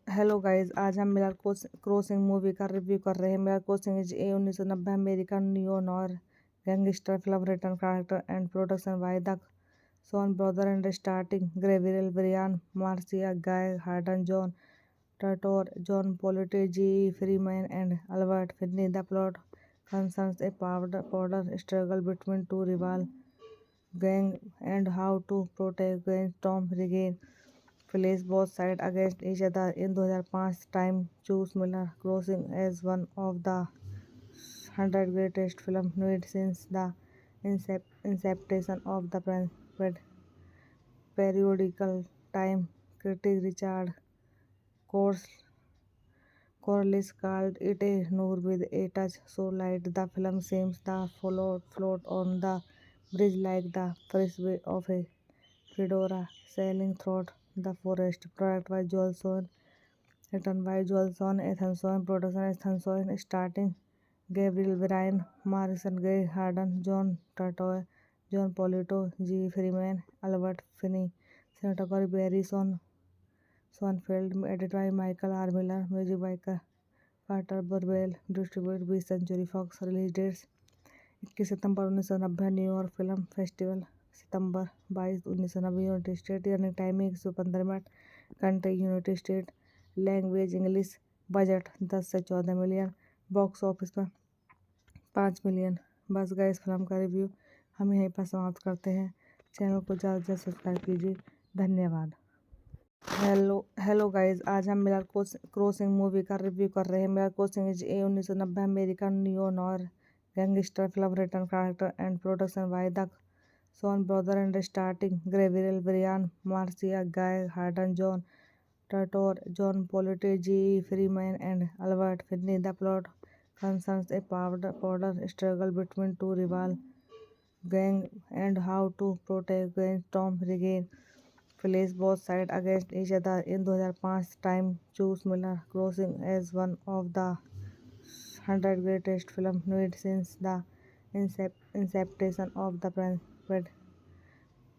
हेलो गाइस, आज हम मिलर क्रॉसिंग मूवी का रिव्यू कर रहे हैं। Miller crossing is a 1990 American neo noir gangster film written character and production by the Son brother and starting Gabriel Byrne, Marcia Gay Harden, John Turturro, John Polito, G. Freeman, and Albert Finney. The plot concerns a power struggle between two rival gangs and how to protect against Tom Regan. Place both sides against each other. In 2005, Time chose Miller Crossing as one of the 100 greatest films made since the inception of the periodical Time critic Richard Corliss called it a noir with a touch so light the film seems to float on the bridge like the frisbee of a fedora sailing through the forest. Product by Joel Sohn, written by Joel Sohn, Ethan Sohn, production Ethan Sohn, starting Gabriel Byrne, Morrison, Greg Harden, John Turturro, John Polito, G. Freeman, Albert Finney, cinematography Barry Sonnenfeld, edited by Michael R. Miller, music by Carter Burwell, distributed by Century Fox. Release dates 21 सितंबर 1990 New York film festival, सितंबर 22, 1990 United State, running time 115 minute, country United State, language English, budget 10 से 14 million, box office पर 5 million. बस गए इस film का review हम यहीं पर समाप्त करते हैं। चैनल को ज़्यादा से ज़्यादा सब्सक्राइब कीजिए। धन्यवाद। हेलो गाइस, आज हम मिलर क्रॉसिंग मूवी का रिव्यू कर रहे हैं। Miller crossing is a 1990 American neo noir gangster film written director and production by the Son brother and starting Gabriel Brian, Marcia, Gay Harden, John Turturro, John Polito, G Freeman and Albert Finney. The plot concerns a power struggle between two rival gangs and how to protect against Tom Regan. Place both sides against each other. In 2005, Time chose Miller Crossing as one of the 100 greatest films made since the inception of the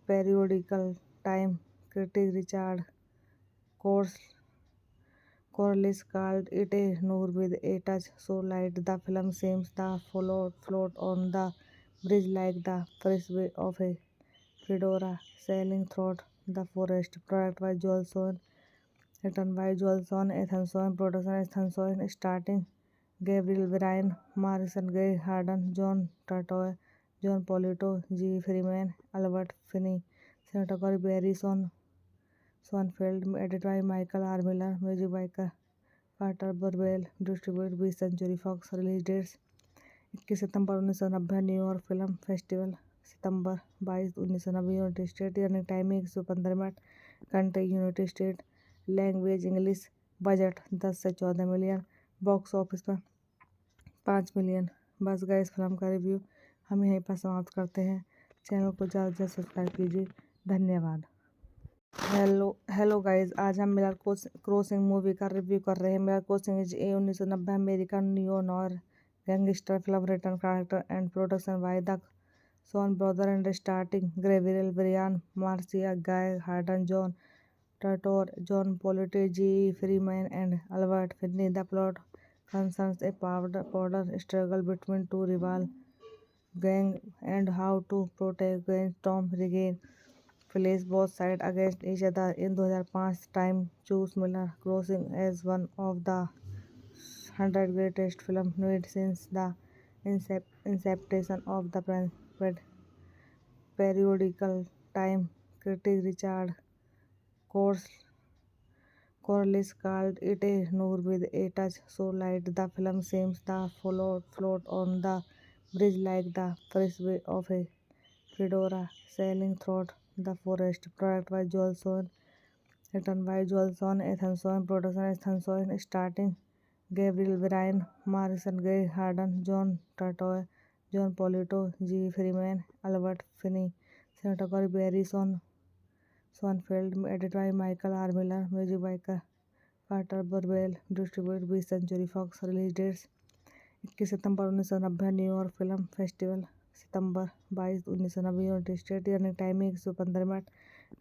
periodical Time critic Richard Corliss called it a noir with a touch so light the film seems to float on the bridge like the frisbee of a fedora sailing through the forest. Product by Joel Sohn, written by Joel Sohn, Ethan Sohn, production Ethan Sohn, starting Gabriel Byrne, Morrison, Guy Harden, John Turturro, John Polito, G. Freeman, Albert Finney, cinematography Barry Sonnenfeld, edited by Michael R. Miller, music by Carter Burwell, distributed by Century Fox. Release dates 21 सितंबर 1990 New York film festival, सितंबर 22, 1990 United State. Running timing 115 minute. Country United State. Language English. Budget 10 से 14 million. Box office पर 5 million. बस गए इस film का review हम यहीं पर समाप्त करते हैं. चैनल को ज़्यादा से ज़्यादा सब्सक्राइब कीजिए. धन्यवाद. हेलो गाइस, आज हम मिलर क्रॉसिंग मूवी का रिव्यू कर रहे हैं. Miller crossing is a 1990 American neo noir gangster film written director and production by the Son brother and starting Gabriel Brian, Marcia, Gay Harden, John Turturro, John Polito, G Freeman and Albert Finney. The plot concerns a power struggle between two rival gangs and how to protect against Tom Regan. Place both sides against each other. In 2005, Time chose Miller Crossing as one of the 100 greatest films made since the inception of the periodical Time critic Richard Corliss called it a noir with a touch so light the film seems to float on the bridge like the frisbee of a fedora sailing through the forest. Product by Joel Sohn, written by Joel Sohn, Ethan Sohn, production Ethan Sohn, starting Gabriel Byrne, Morrison, Guy Harden, John Turturro, John Polito, G. Freeman, Albert Finney, cinematography Barry Sonnenfeld, edited by Michael R. Miller, music by Carter Burwell, distributed by Century Fox. Release dates 21 सितंबर 1990 New York film festival, सितंबर 22, 1990 United State. Running timing 115 minute.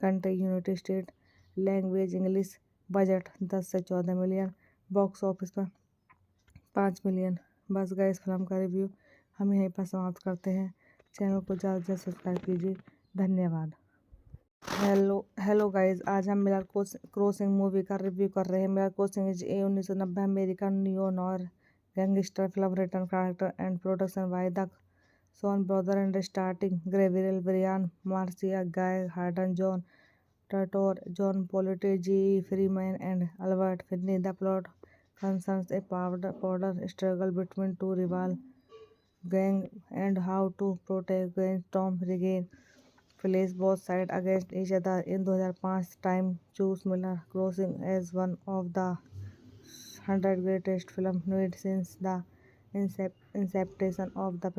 Country United State. Language English. Budget 10 से 14 million. Box office पर 5 million. बस गए इस film का review हम यहीं पर समाप्त करते हैं. चैनल को ज़्यादा से ज़्यादा सब्सक्राइब कीजिए. धन्यवाद. हेलो गाइस, आज हम मिलर क्रॉसिंग मूवी का रिव्यू कर रहे हैं. Miller crossing is a 1990 American neo noir gangster film written director and production by the Son brother and starting Gabriel Brian, Marcia, Gay Harden, John Turturro, John Polito, G Freeman and Albert Finney. The plot concerns a power struggle between two rival gangs and how to protect against Tom Regan. Place both sides against each other. In 2005, Time chose Miller Crossing as one of the 100 greatest films made since the inception of the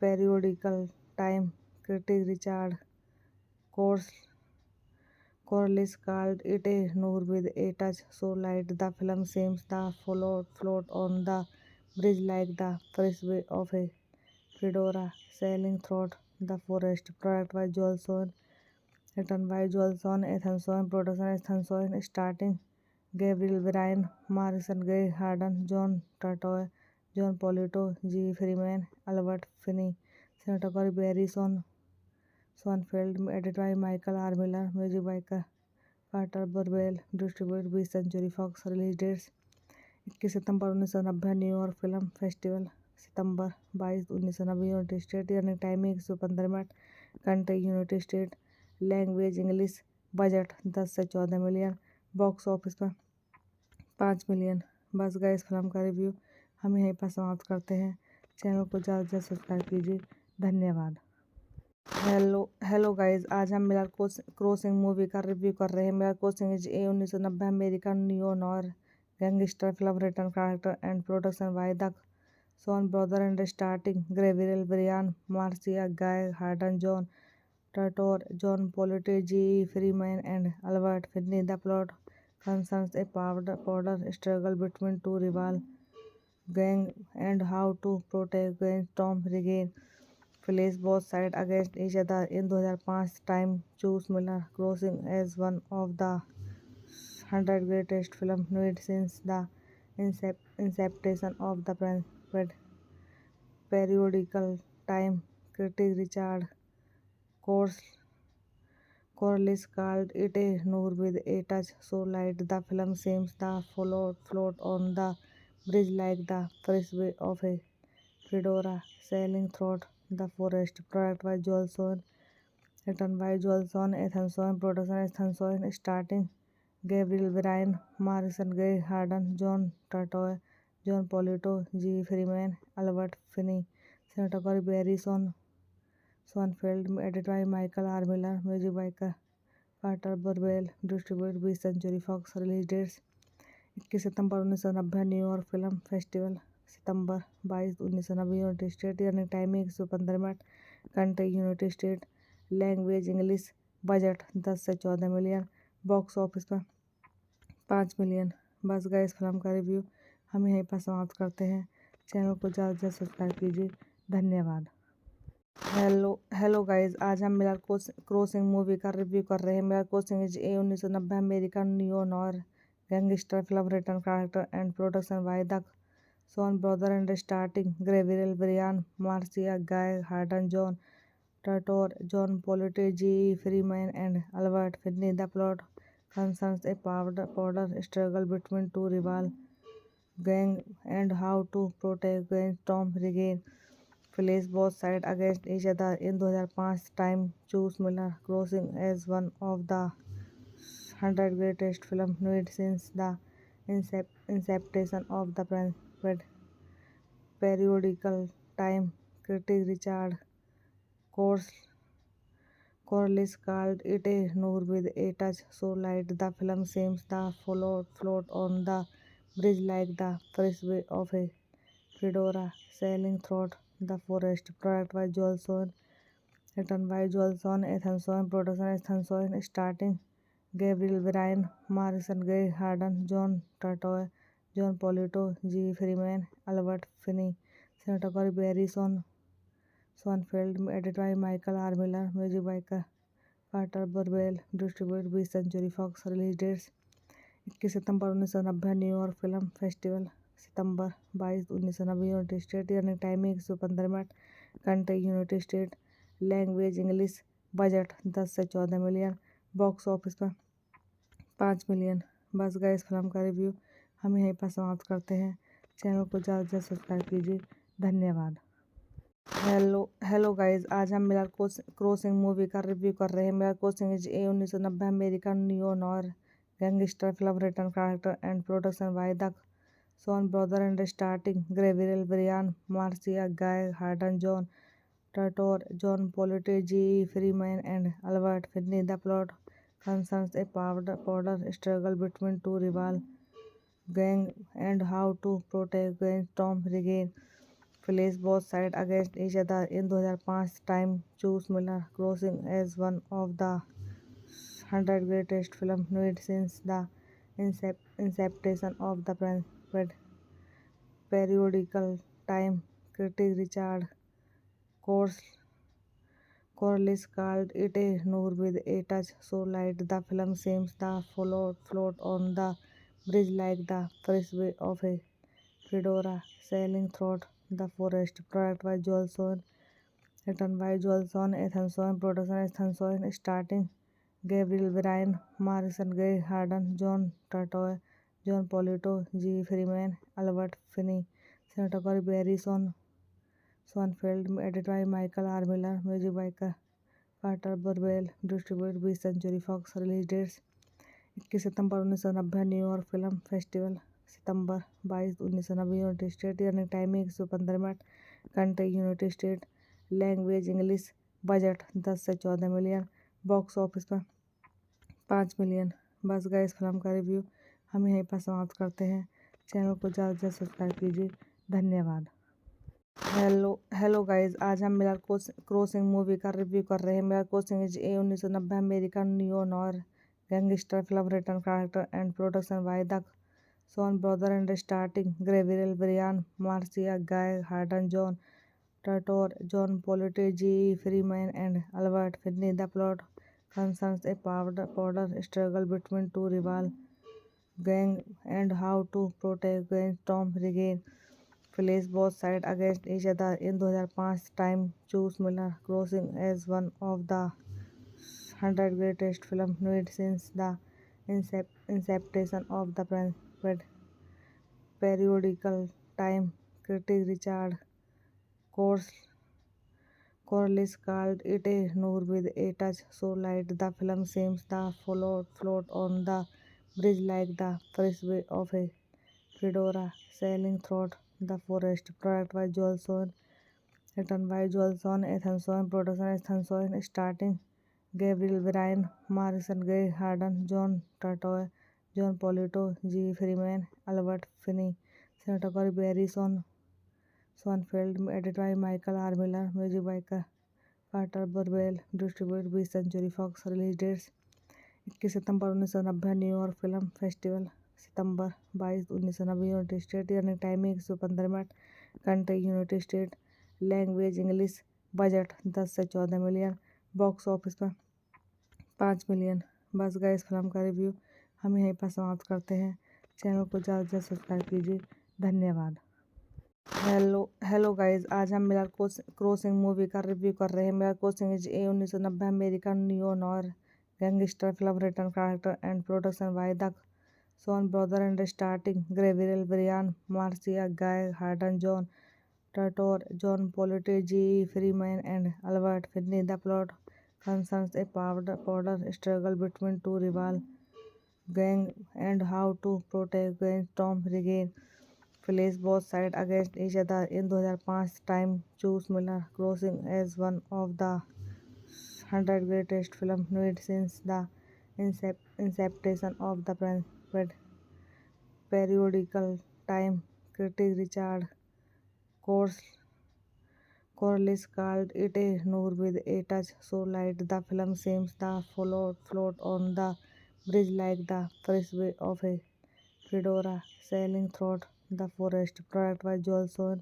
periodical Time critic Richard Corliss called it a noir with a touch so light the film seems to float on the bridge like the frisbee of a fedora sailing through the forest. Product by Joel Sohn, written by Joel Sohn, Ethan Sohn, production Ethan Sohn, starting Gabriel Byrne, Morrison, Guy Harden, John Turturro, John Polito, G. Freeman, Albert Finney, cinematography Barry Sonnenfeld, edited by Michael R. Miller, music by Carter Burwell, distributed by Century Fox. Release dates 21 सितंबर 1990 New York film festival, सितंबर 22, 1990 United State. Running timing 115 minute. Country United State. Language English. Budget 10 से 14 million, box office पर 5 million. बस गए इस film का review हम यहीं पर समाप्त करते हैं। चैनल को ज़्यादा से ज़्यादा सब्सक्राइब कीजिए। धन्यवाद। हेलो गाइस, आज हम मिलर क्रॉसिंग मूवी का रिव्यू कर रहे हैं। Miller crossing is a 1990 American neo noir gangster film written director and production by the Coen brothers and starring Gabriel Byrne, Marcia Gay Harden, John Turturro, John Polito, G. Freeman, and Albert Finney. The plot concerns a power struggle between two rival gangs and how to protect against Tom Regan. Place both sides against each other. In 2005, Time chose Miller Crossing as one of the 100 greatest films made since the inception of the periodical. Time critic Richard Corliss called it a noir with a touch so light the film seems to float on the bridge like the frisbee of a fedora sailing through the forest. Product by Joel Sohn, written by Joel Sohn, Ethan Sohn, production Ethan Sohn, starting Gabriel Byrne, Marison Gay Harden, John Turturro, John Polito, G. Freeman, Albert Finney, cinematography Barry Sonnenfeld, edited by Michael R. Miller, music by Carter Burwell, distributed by Century Fox. Release dates 21 सितंबर 1990 New York film festival, सितंबर 22, 1990 United State. Running timing 115 minute. Country United State. Language English. Budget 10 से 14 million, box office पर 5 million. बस गए इस film का review हम यहीं पर समाप्त करते हैं। चैनल को ज़्यादा से ज़्यादा सब्सक्राइब कीजिए। धन्यवाद। हेलो गाइस, आज हम मिलर क्रॉसिंग मूवी का रिव्यू कर रहे हैं। Miller crossing is a 1990 American neo noir gangster film written director and production by the Coen brothers and starring Gabriel Byrne, Marcia Gay Harden, John Turturro, John Polito, G. Freeman, and Albert Finney. The plot concerns a power struggle between two rival gangs and how to protect against Tom Regan. Place both sides against each other. In 2005, Time chose Miller Crossing as one of the 100 greatest films made since the inception of the periodical. Time critic Richard Corliss called it a noir with a touch so light the film seems to float on the bridge like the frisbee of a fedora sailing through the forest. Product by Joel Sohn, written by Joel Sohn, Ethan Sohn, production Ethan Sohn, starring Gabriel Byrne, Marison Gay Harden, John Turturro, John Polito, G. Freeman, Albert Finney, cinematography Barry Sonnenfeld, edited by Michael R. Miller, music by Carter Burwell, distributed by Century Fox. Release dates 21 सितंबर 1990 New York film festival, सितंबर 22, 1990 United State. Running timing 115 minute. Country United State. Language English. Budget 10 से 14 million, box office पर 5 million. बस गए इस film का review हम यहीं पर समाप्त करते हैं। चैनल को ज़्यादा से ज़्यादा सब्सक्राइब कीजिए। धन्यवाद। हेलो गाइस, आज हम मिलर क्रॉसिंग मूवी का रिव्यू कर रहे हैं। Miller crossing is a 1990 American neo noir gangster film written director and production by the Coen brothers and starring Gabriel Byrne, Marcia Gay Harden, John Turturro, John Polito, G. Freeman, and Albert Finney. The plot concerns a power struggle between two rival gangs and how to protect against Tom Regan. Place both sides against each other. In 2005, Time chose Miller Crossing as one of the 100 greatest films made since the inception of the periodical. Time critic Richard Corliss called it a noir with a touch so light the film seems to float on the bridge like the frisbee of a fedora sailing through the forest. Product by Joel Sohn, written by Joel Sohn, Ethan Sohn, production Ethan Sohn, starring Gabriel Byrne, Marison Gay Harden, John Turturro, John Polito, G. Freeman, Albert Finney, cinematography Barry Sonnenfeld, edited by Michael R. Miller, music by Carter Burwell, distributed 20th Century Fox। Release dates 21 सितंबर 1990 New York film festival, सितंबर 22, 1990 United State. Running timing 115 minute. Country United State. Language English. Budget 10 से 14 million. Box office पर 5 million. बस गए इस film का review हम यहीं पर समाप्त करते हैं। चैनल को ज़्यादा से ज़्यादा सब्सक्राइब कीजिए। धन्यवाद। हेलो गाइस, आज हम मिरर क्रॉसिंग मूवी का रिव्यू कर रहे हैं। Mirror crossing is a 1990 American neo noir gangster film written director and production by the Coen brothers and starring Gabriel Byrne, Marcia Gay Harden, John Turturro, John Polito, G. Freeman, and Albert Finney. The plot concerns a power struggle between two rival gangs and how to protect against Tom Regan. Place both sides against each other. In 2005, Time chose Miller Crossing as one of the 100 greatest films made since the inception of the periodical. Time critic Richard Corliss called it a noir with a touch so light the film seems to float on the bridge like the frisbee of a fedora sailing through the forest. Product by Joel Sohn, written by Joel Sohn, Ethan Sohn, production Ethan Sohn, starting Gabriel Byrne, Marcia Gay Harden, John Turturro, John Polito, G. Freeman, Albert Finney, cinematography Barry Sonnenfeld, edited by Michael R. Miller, music by Carter Burwell, distributed 20th Century Fox। Release dates 21 सितंबर 1990 New York film festival, सितंबर 22, 1990 United State. Running timing 115 minute. Country United State. Language English. Budget 10 से 14 million. Box office पर 5 million. बस गए इस film का review हम यहीं पर समाप्त करते हैं। चैनल को ज़्यादा से ज़्यादा सब्सक्राइब कीजिए। धन्यवाद। हेलो गाइस, आज हम मिरर क्रॉसिंग मूवी का रिव्यू कर रहे हैं। Mirror crossing is a 1990 American neo noir gangster film written director and production by the Coen brothers and starring Gabriel Byrne, Marcia Gay Harden, John Turturro, John Polito, G. Freeman, and Albert Finney. The plot concerns a power struggle between two rival gangs and how to protect against Tom Regan. Place both sides against each other. In 2005, Time chose Miller Crossing as one of the 100 greatest films made since the inception of the periodical. Time critic Richard Corliss called it a noir with a touch so light the film seems to float on the bridge like the frisbee of a fedora sailing through the forest. Product by Joel Sohn,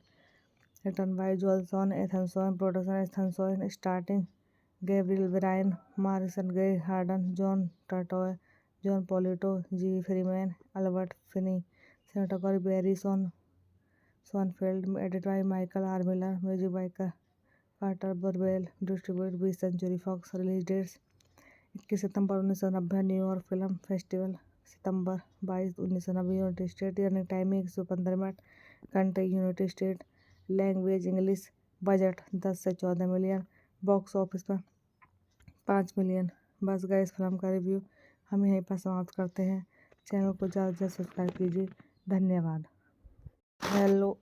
written by Joel Sohn, Ethan Sohn, production Ethan Sohn, starring Gabriel Byrne, Marcia Gay Harden, John Turturro, John Polito, G. Freeman, Albert Finney, cinematography Barry Sonnenfeld, edited by Michael R. Miller, music by Carter Burwell, distributed 20th Century Fox। Release dates 21 सितंबर 1990 New York film festival, सितंबर 22, 1990 United State. Running timing 115 minute. Country United State. Language English. Budget 10 से 14 million. Box office पर 5 million. बस गए इस film का review हम यहीं पर समाप्त करते हैं। चैनल को ज़्यादा से ज़्यादा सब्सक्राइब कीजिए। धन्यवाद।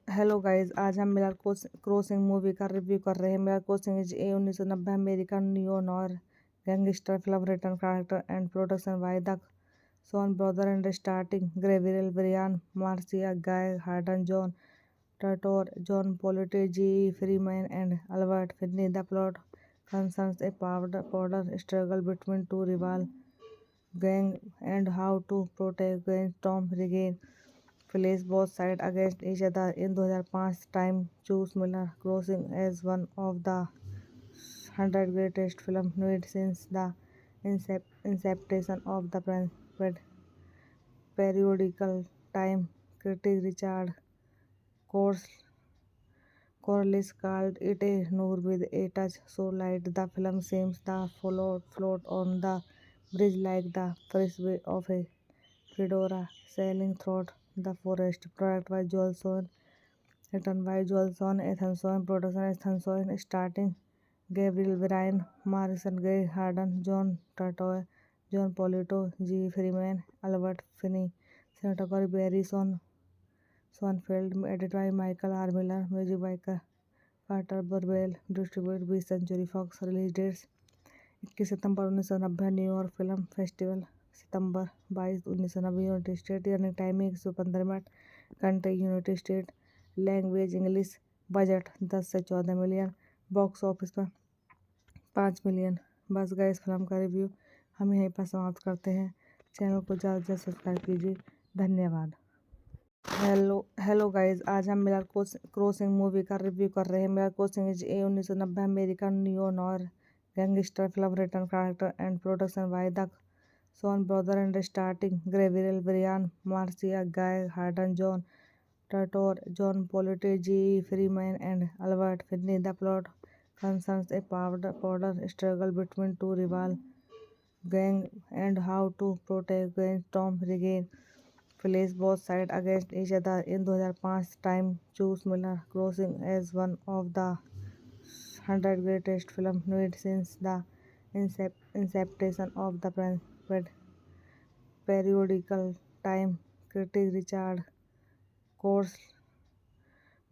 हेलो गाइस, आज हम मिरर क्रॉसिंग मूवी का रिव्यू कर रहे हैं। Mirror crossing is a 1990 American neo noir gangster film written director and production by the Coen brothers and starring Gabriel Byrne, Marcia Gay Harden, John Turturro, John Polito, G. Freeman, and Albert Finney. The plot concerns a power struggle between two rival gangs and how to protect against Tom Regan. Place both sides against each other. In 2005, Time chose Miller Crossing as one of the 100 greatest films made since the inception of the periodical. Time critic Richard Corliss called it a noir with a touch so light the film seems to float on the bridge like the frisbee of a fedora sailing through the forest. Product by Joel Sohn, written by Joel Sohn, Ethan Sohn, production Ethan Sohn, starring Gabriel Byrne, Morrison Gray Harden, John Turturro, John Polito, G. Freeman, Albert Finney, cinematography Barry Sonnenfeld, edited by Michael R. Miller, music by Carter Burwell, distributed by Century Fox, release dates 21 सितंबर 1990 New York film festival, सितंबर 22, 1990 United State, running timing 115 minute, country United State, language English, budget 10 से 14 million, box office पर 5 million. बस गए इस film का review हम यहीं पर समाप्त करते हैं। चैनल को ज़्यादा से ज़्यादा सब्सक्राइब कीजिए। धन्यवाद। हेलो गाइस, आज हम मिरर क्रॉसिंग मूवी का रिव्यू कर रहे हैं। Mirror crossing is a 1990 American neo noir gangster film written director and production by the Coen brothers and starring Gabriel Byrne, Marcia Gay Harden, John Turturro, John Polito, G. Freeman, and Albert Finney. The plot concerns a power struggle between two rival gangs and how to protect against Tom Regan. Place both sides against each other. In 2005, Time chose Miller Crossing as one of the 100 greatest films made since the inception of the periodical Time critic Richard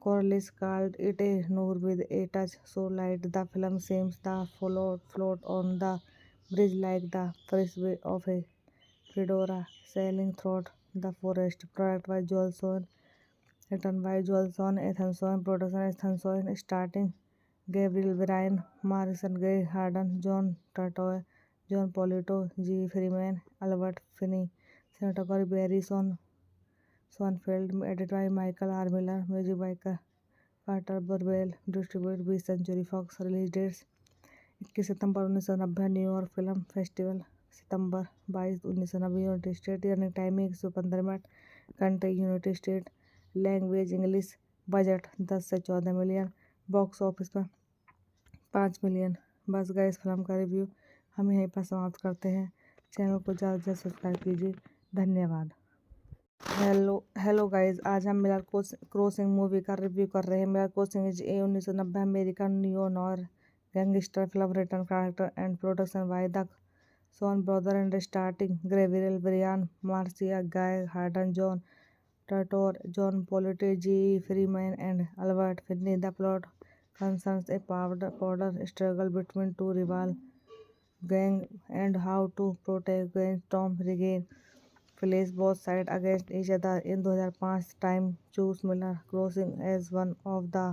Corliss called it a noir with a touch so light the film seems to float on the bridge like the frisbee of a fedora sailing through the forest. Product by Joel Sohn, written by Joel Sohn, Ethan Sohn, production Ethan Sohn, starting Gabriel Byrne, Morrison Gray Harden, John Turturro, John Polito, G. Freeman, Albert Finney, cinematography Barry Sonnenfeld, edited by Michael R. Miller, music by Carter Burwell, distributed by Century Fox, release dates 21 सितंबर 1990 New York film festival, सितंबर 22, 1990 United State, running timing 115 minute, country United State, language English, budget 10 से 14 million, box office पर 5 million. बस गए इस film का review हम यहीं पर समाप्त करते हैं। चैनल को ज़्यादा से ज़्यादा सब्सक्राइब कीजिए। धन्यवाद। हेलो गाइस, आज हम मिरर क्रॉसिंग मूवी का रिव्यू कर रहे हैं। Mirror crossing is a 1990 American neo noir gangster film written director and production by the Coen brothers and starring Gabriel Byrne, Marcia Gay Harden, John Turturro, John Polito, G. Freeman, and Albert Finney. The plot concerns a power struggle between two rival gangs and how to protect against Tom Regan. Place both sides against each other. In 2005, Time chose Miller Crossing as one of the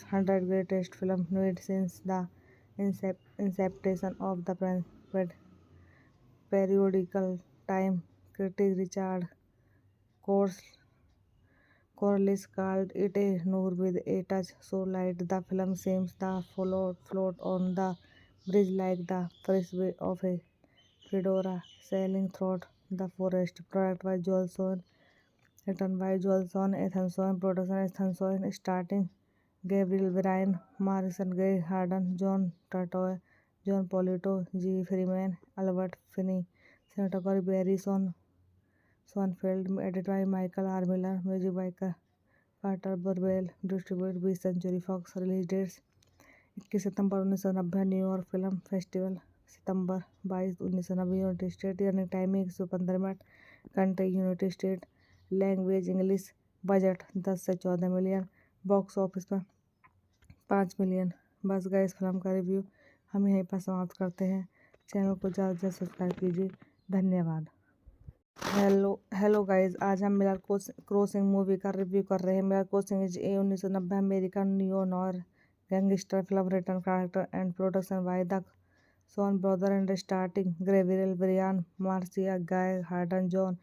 100 greatest films made since the inception of the periodical Time critic Richard Corliss called it a noir with a touch so light the film seems to float on the bridge like the frisbee of a fedora sailing through the forest. Product by Joel Sohn, written by Joel Sohn, Ethan Sohn, production Ethan Sohn, starring Gabriel Byrne, Morrison Gray Harden, John Turturro, John Polito, G. Freeman, Albert Finney, cinematography Barry Sonnenfeld, edited by Michael R. Miller, music by Carter Burwell, distributed by Century Fox, release dates 21 सितंबर 1990 New York film festival, सितंबर 22, 1990 United State, running timing 115 minute, country United State, language English, budget 10 से 14 million, box office पर 5 million. बस गए इस film का review हम यहीं पर समाप्त करते हैं। चैनल को ज़्यादा से ज़्यादा सब्सक्राइब कीजिए। धन्यवाद। हेलो गाइस, आज हम मिरर क्रॉसिंग मूवी का रिव्यू कर रहे हैं। Mirror crossing is a 1990 American neo noir gangster film written director and production by the Coen brothers and starring Gabriel Byrne, Marcia Gay Harden, John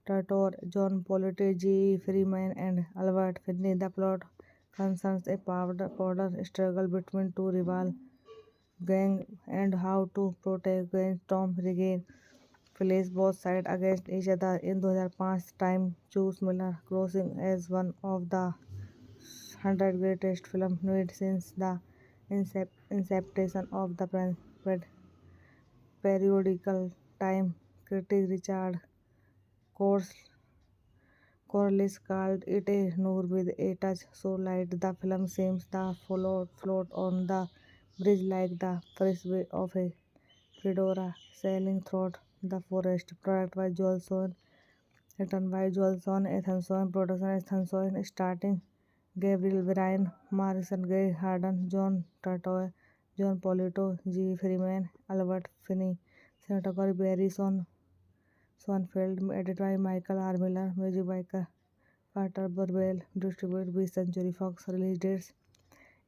Turturro, John Polito, G. Freeman, and Albert Finney. The plot concerns a power struggle between two rival gangs and how to protect against Tom Regan. Place both sides against each other. In 2005, Time chose Miller Crossing as one of the 100 greatest films made since the inception of the periodical Time critic Richard Corliss called it a noir with a touch so light the film seems to float on the bridge like the firstway of a fedora sailing through the forest. Product by Joelson, written by Joelson, Ethanson, production Ethanson, starting Gabriel Bryan, Morrison, Gray Harden, John Turturro, John Polito, G. Freeman, Albert Finney, cinematography Barry Sonfeld, edited by Michael R. Miller, music by Carter Burwell, distributed by Century Fox, release dates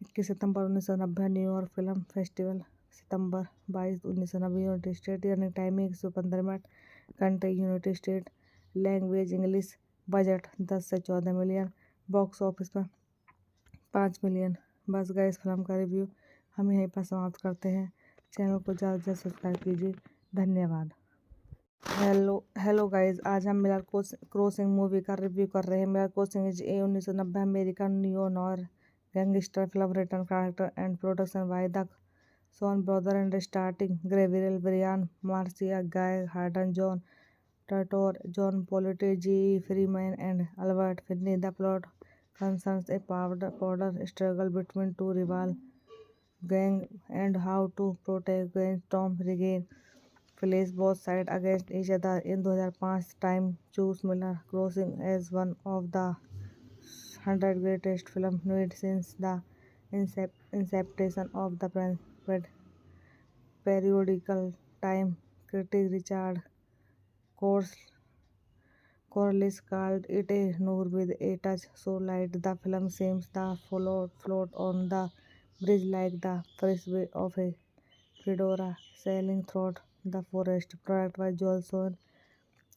21 सितंबर 1990 New York film festival, सितंबर 22, 1990 United State, running timing 115 minute, country United State, language English, budget 10 से 14 million, box office पर 5 million. बस गए इस film का review हम यहीं पर समाप्त करते हैं। चैनल को ज़्यादा से ज़्यादा सब्सक्राइब कीजिए। धन्यवाद। हेलो गाइस, आज हम मिरर क्रॉसिंग मूवी का रिव्यू कर रहे हैं। Mirror crossing is a 1990 American neo noir gangster film written character and production by the Coen brothers and starring Gabriel Bryan, Marcia Gay Harden, John Turturro, John Polito, G. Freeman, and Albert Finney. The plot concerns a power struggle between two rival gangs and how to protect against Tom Regan. Place both sides against each other. In 2005, Time chose Miller Crossing as one of the 100 greatest films made since the inception of the periodical Time critic Richard Corliss called it a noir with a touch so light the film seems to float on the bridge like the firstway of a fedora sailing through the forest. Product by Joelson,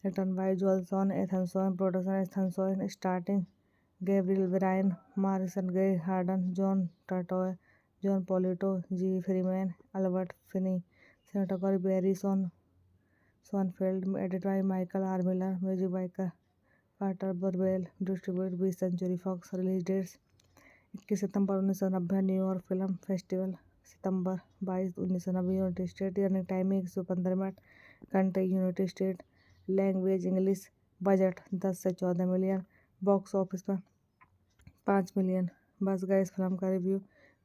written by Joelson, Ethanson, production Ethanson, starting Gabriel Bryan, Morrison, Gray Harden, John Turturro, John Polito, G. Freeman, Albert Finney, cinematography Barry Sonfeld, edited by Michael R. Miller, music by Carter Burwell, distributed by Century Fox, release dates 21 सितंबर 1990 New York film festival, सितंबर 22, 1990 United State, running timing 115 minute, country United State, language English, budget 10 से 14 million, box office पर 5 million. बस गए इस film का review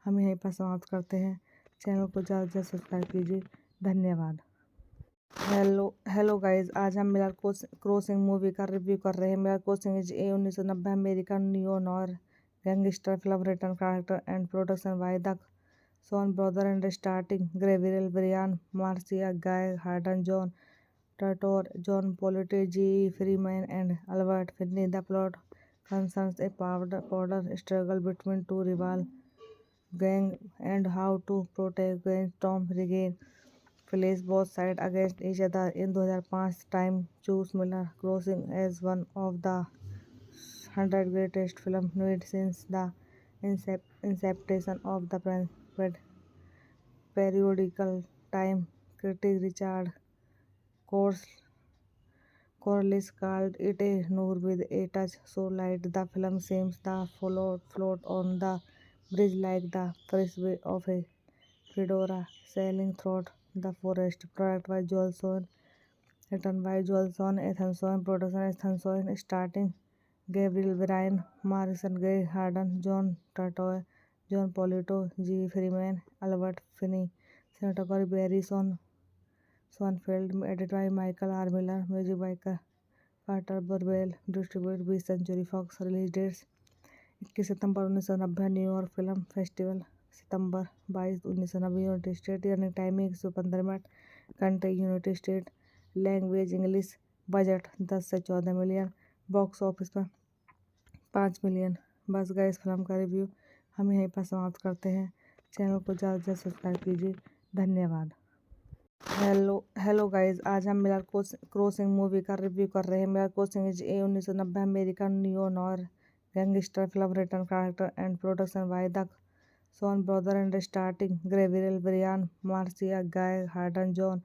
हम यहीं पर समाप्त करते हैं। चैनल को ज़्यादा से ज़्यादा सब्सक्राइब कीजिए। धन्यवाद। हेलो गाइस, आज हम मिरर क्रॉसिंग मूवी का रिव्यू कर रहे हैं। Mirror crossing is a 1990 American neo noir gangster film written character and production by the Coen brothers and starring Gabriel Bryan, Marcia Gay Harden, John Turturro, John Polito, G. Freeman, and Albert Finney. The plot concerns a power struggle between two rival gangs and how to protect against Tom Regan. Place both sides against each other. In 2005, Time chose Miller Crossing as one of the 100 greatest films made since the inception of the periodical Time critic Richard Corliss called it a noir with a touch so light the film seems to float on the bridge like the firstway of a fedora sailing through the forest. Product by Joelson, written by Joelson, Ethanson, production Ethanson, starring Gabriel Bryan, Morrison, Gray Harden, John Turturro, John Polito, G. Freeman, Albert Finney, cinematography Barry Sonfeld, edited by Michael R. Miller, music by Carter Burwell, distributed by Century Fox, release dates 21 सितंबर 1990 New York film festival, सितंबर 22, 1990 United State, running timing 115 minute, country United State, language English, budget 10 से 14 million, box office पर 5 million. बस गए इस film का review हम यहीं पर समाप्त करते हैं। चैनल को ज़्यादा से ज़्यादा सब्सक्राइब कीजिए। धन्यवाद। हेलो गाइस, आज हम मिरर क्रॉसिंग मूवी का रिव्यू कर रहे हैं। Mirror crossing is a 1990 American neo noir gangster film written character and production by the Coen brothers and starring Gabriel Bryan, Marcia Gay Harden, John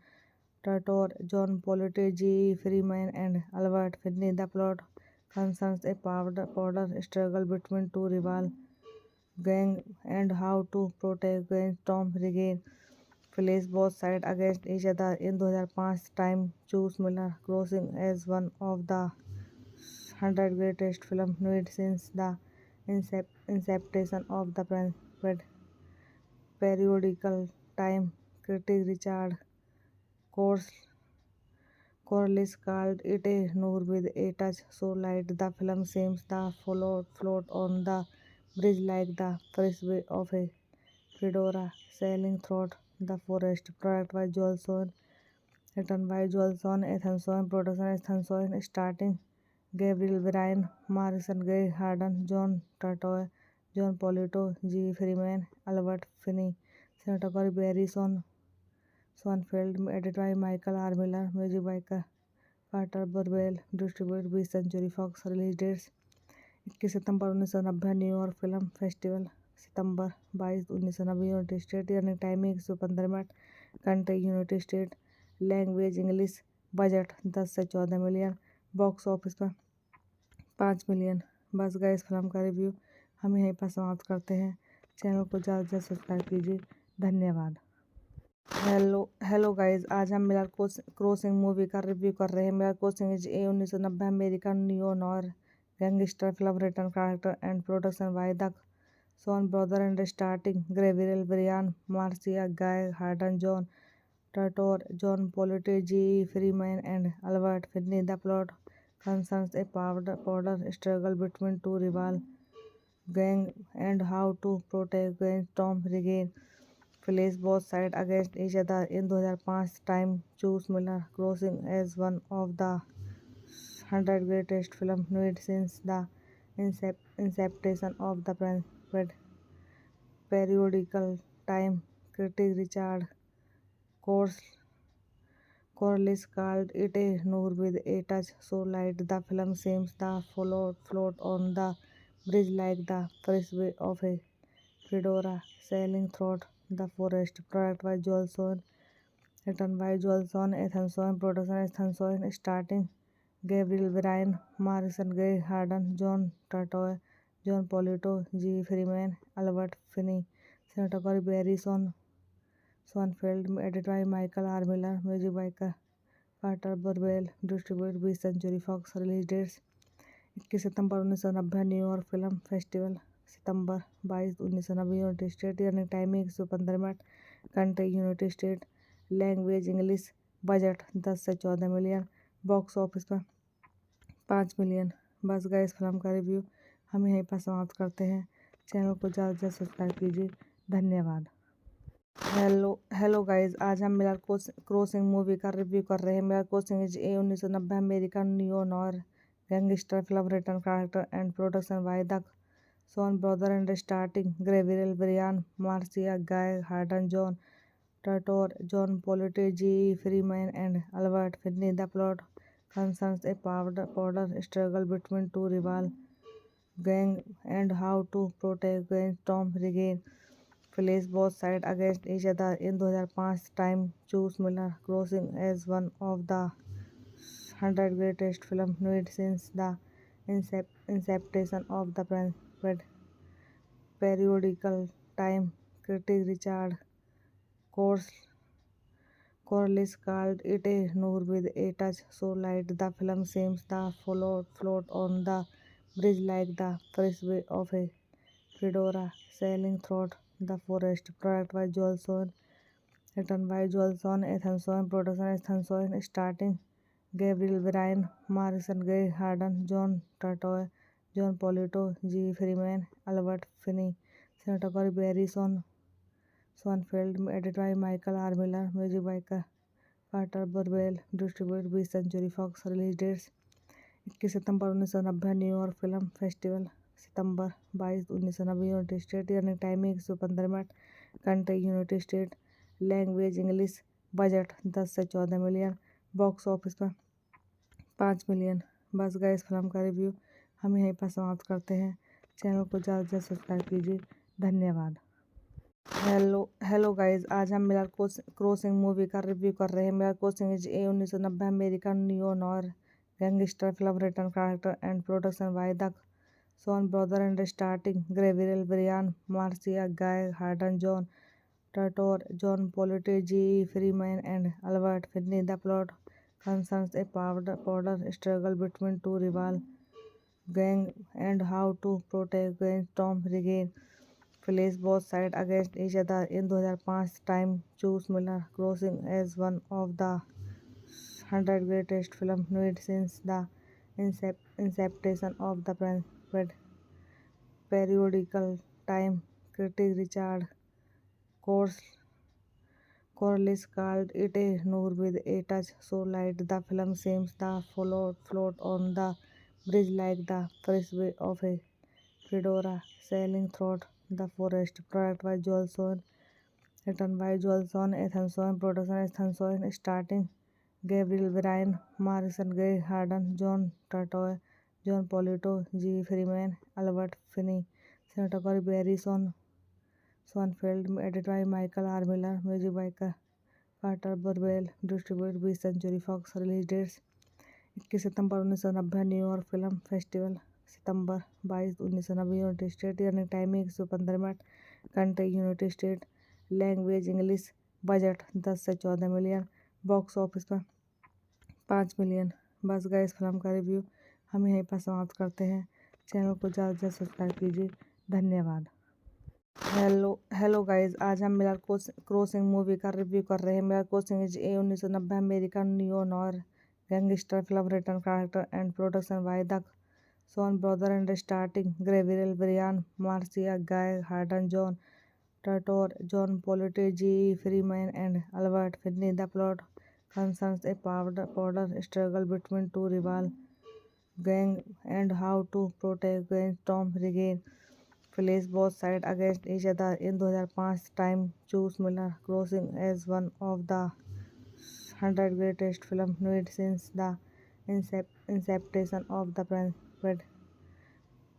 Turturro, John Polito, G. Freeman, and Albert Finney. The plot concerns a power struggle between two rival gangs and how to protect against Tom Regan. Place both sides against each other. In 2005, Time chose Miller Crossing as one of the 100 greatest films made since the inception of the periodical time critic Richard Corliss called it a noor with a touch so light the film seems the float on the bridge like the frisbee of a fedora sailing through the forest. Product by Joelson, written by Joelson, Ethanson, production Ethanson, starting Gabriel Bryan, Morrison, Gray Harden, John Turturro, John Polito, G. Freeman, Albert Finney, cinematography Barry Sonnenfeld, edited by Michael R. Miller, music by Carter Burwell, distributed by Century Fox, release dates 21 सितंबर 1990 New York film festival सितंबर 22 1990 United State running timing 115 minute country United State language English budget 10 से 14 million box office पर 5 million. बस गए इस film का review हम यहीं पर समाप्त करते हैं। चैनल को ज़्यादा से ज़्यादा सब्सक्राइब कीजिए। धन्यवाद। हेलो गाइस, आज हम मिलर क्रॉसिंग मूवी का रिव्यू कर रहे हैं। Miller crossing is a 1990 American neo noir gangster film written character and production by the Coen brother and starting Gabriel Bryan, Marcia Gay Harden, John Turturro, John Polito, G. Freeman, and Albert Finney. The plot concerns a power struggle between two rival gangs and how to protect against Tom Regan. Place both sides against each other. In 2005, Time chose Miller Crossing as one of the 100 greatest films made since the inception of the periodical time critic Richard Corliss called it a noor with a touch so light the film seems the float on the bridge like the frisbee of a fedora sailing through the forest. Product by Joelson, written by Joelson, Ethanson, production Ethanson, starting Gabriel Bryan, Morrison, Gray Harden, John Turturro, John Polito, G. Freeman, Albert Finney, cinematography Barry Sonnenfeld, edited by Michael R. Miller, music by Carter Burwell, distributed by Century Fox, release dates 21 सितंबर 1990 New York film festival सितंबर 22 1990 United State running timing 115 minute country United State language English budget 10 से 14 million box office पर 5 million. बस गए इस film का review हम यहीं पर समाप्त करते हैं। चैनल को ज़्यादा से ज़्यादा सब्सक्राइब कीजिए। धन्यवाद। हेलो गाइस, आज हम मिलर क्रॉसिंग मूवी का रिव्यू कर रहे हैं। Miller crossing is a 1990 American neo noir gangster film written character and production by the Coen brother and starting Gabriel Bryan, Marcia Gay Harden, John Turturro, John Polito, G. Freeman, and Albert Finney. The plot concerns a power struggle between two rival gangs and how to protect against Tom Regan. Place both sides against each other. In 2005, Time chose Miller Crossing as one of the 100 greatest films made since the inception of the periodical time critic Richard Corliss called it a noor with a touch so light the film seems the float on the bridge like the frisbee of a fedora sailing through the forest. Product by Joelson, written by Joelson, Ethanson, production Ethanson, starting Gabriel Bryan, Morrison, Gray Harden, John Turturro, John Polito, G. Freeman, Albert Finney, cinematography Barry Sonnenfeld, edited by Michael R. Miller, music by Carter Burwell, distributed by Century Fox, release dates 21 सितंबर 1990 New York film festival सितंबर 22 1990 United State running timing 115 minute country United State language English budget 10 से 14 million box office पर 5 million. बस गए इस film का review हम यहीं पर समाप्त करते हैं। चैनल को ज़्यादा से ज़्यादा सब्सक्राइब कीजिए। धन्यवाद। हेलो गाइस, आज हम मिलर क्रॉसिंग मूवी का रिव्यू कर रहे हैं। Miller crossing is a 1990 American neo noir gangster film written character and production by the Coen brother and starting Gabriel Bryan, Marcia Gay Harden, John Turturro, John Polito, G. Freeman, and Albert Finney. The plot concerns a power struggle between two rival gangs and how to protect against Tom Regan. placed both sides against each other in 2005 time choose Miller Crossing as one of the 100 greatest film made since the inception of the periodical time. Critic Richard Corliss called it a noir with a touch so light the film seems to float on the bridge like the frisbee of a fedora sailing through the forest. Product by Joelson, written by Joelson, Ethanson, production Ethanson, starting Gabriel Byrne, Morrison Gray Harden, John Turturro, John Polito, G. Freeman, Albert Finney, cinematography Barry Sonnenfeld, edited by Michael R. Miller, music by Carter Burwell, distributed by Century Fox. Release dates 21 सितंबर 1990 New York film festival, सितंबर 22, 1990 United State, running timing 115 minute, country United State, language English, budget 10 से 14 million, box office पर 5 million. बस गए इस film का review हम यहीं पर समाप्त करते हैं। चैनल को ज़्यादा से ज़्यादा सब्सक्राइब कीजिए। धन्यवाद। हेलो गाइस, आज हम मिलर क्रॉसिंग मूवी का रिव्यू कर रहे हैं। Miller crossing is a 1990 American neo noir gangster film written character and production by the Coen brother and starting Gabriel Byrne, Marcia Gay Harden, John Turturro, John Polito, G. Freeman, and Albert Finney. The plot concerns a power struggle between two rival gangs and how to protect against Tom Regan. Placed both sides against each other in 2005 time choose Miller Crossing as one of the 100 greatest film made since the inception of the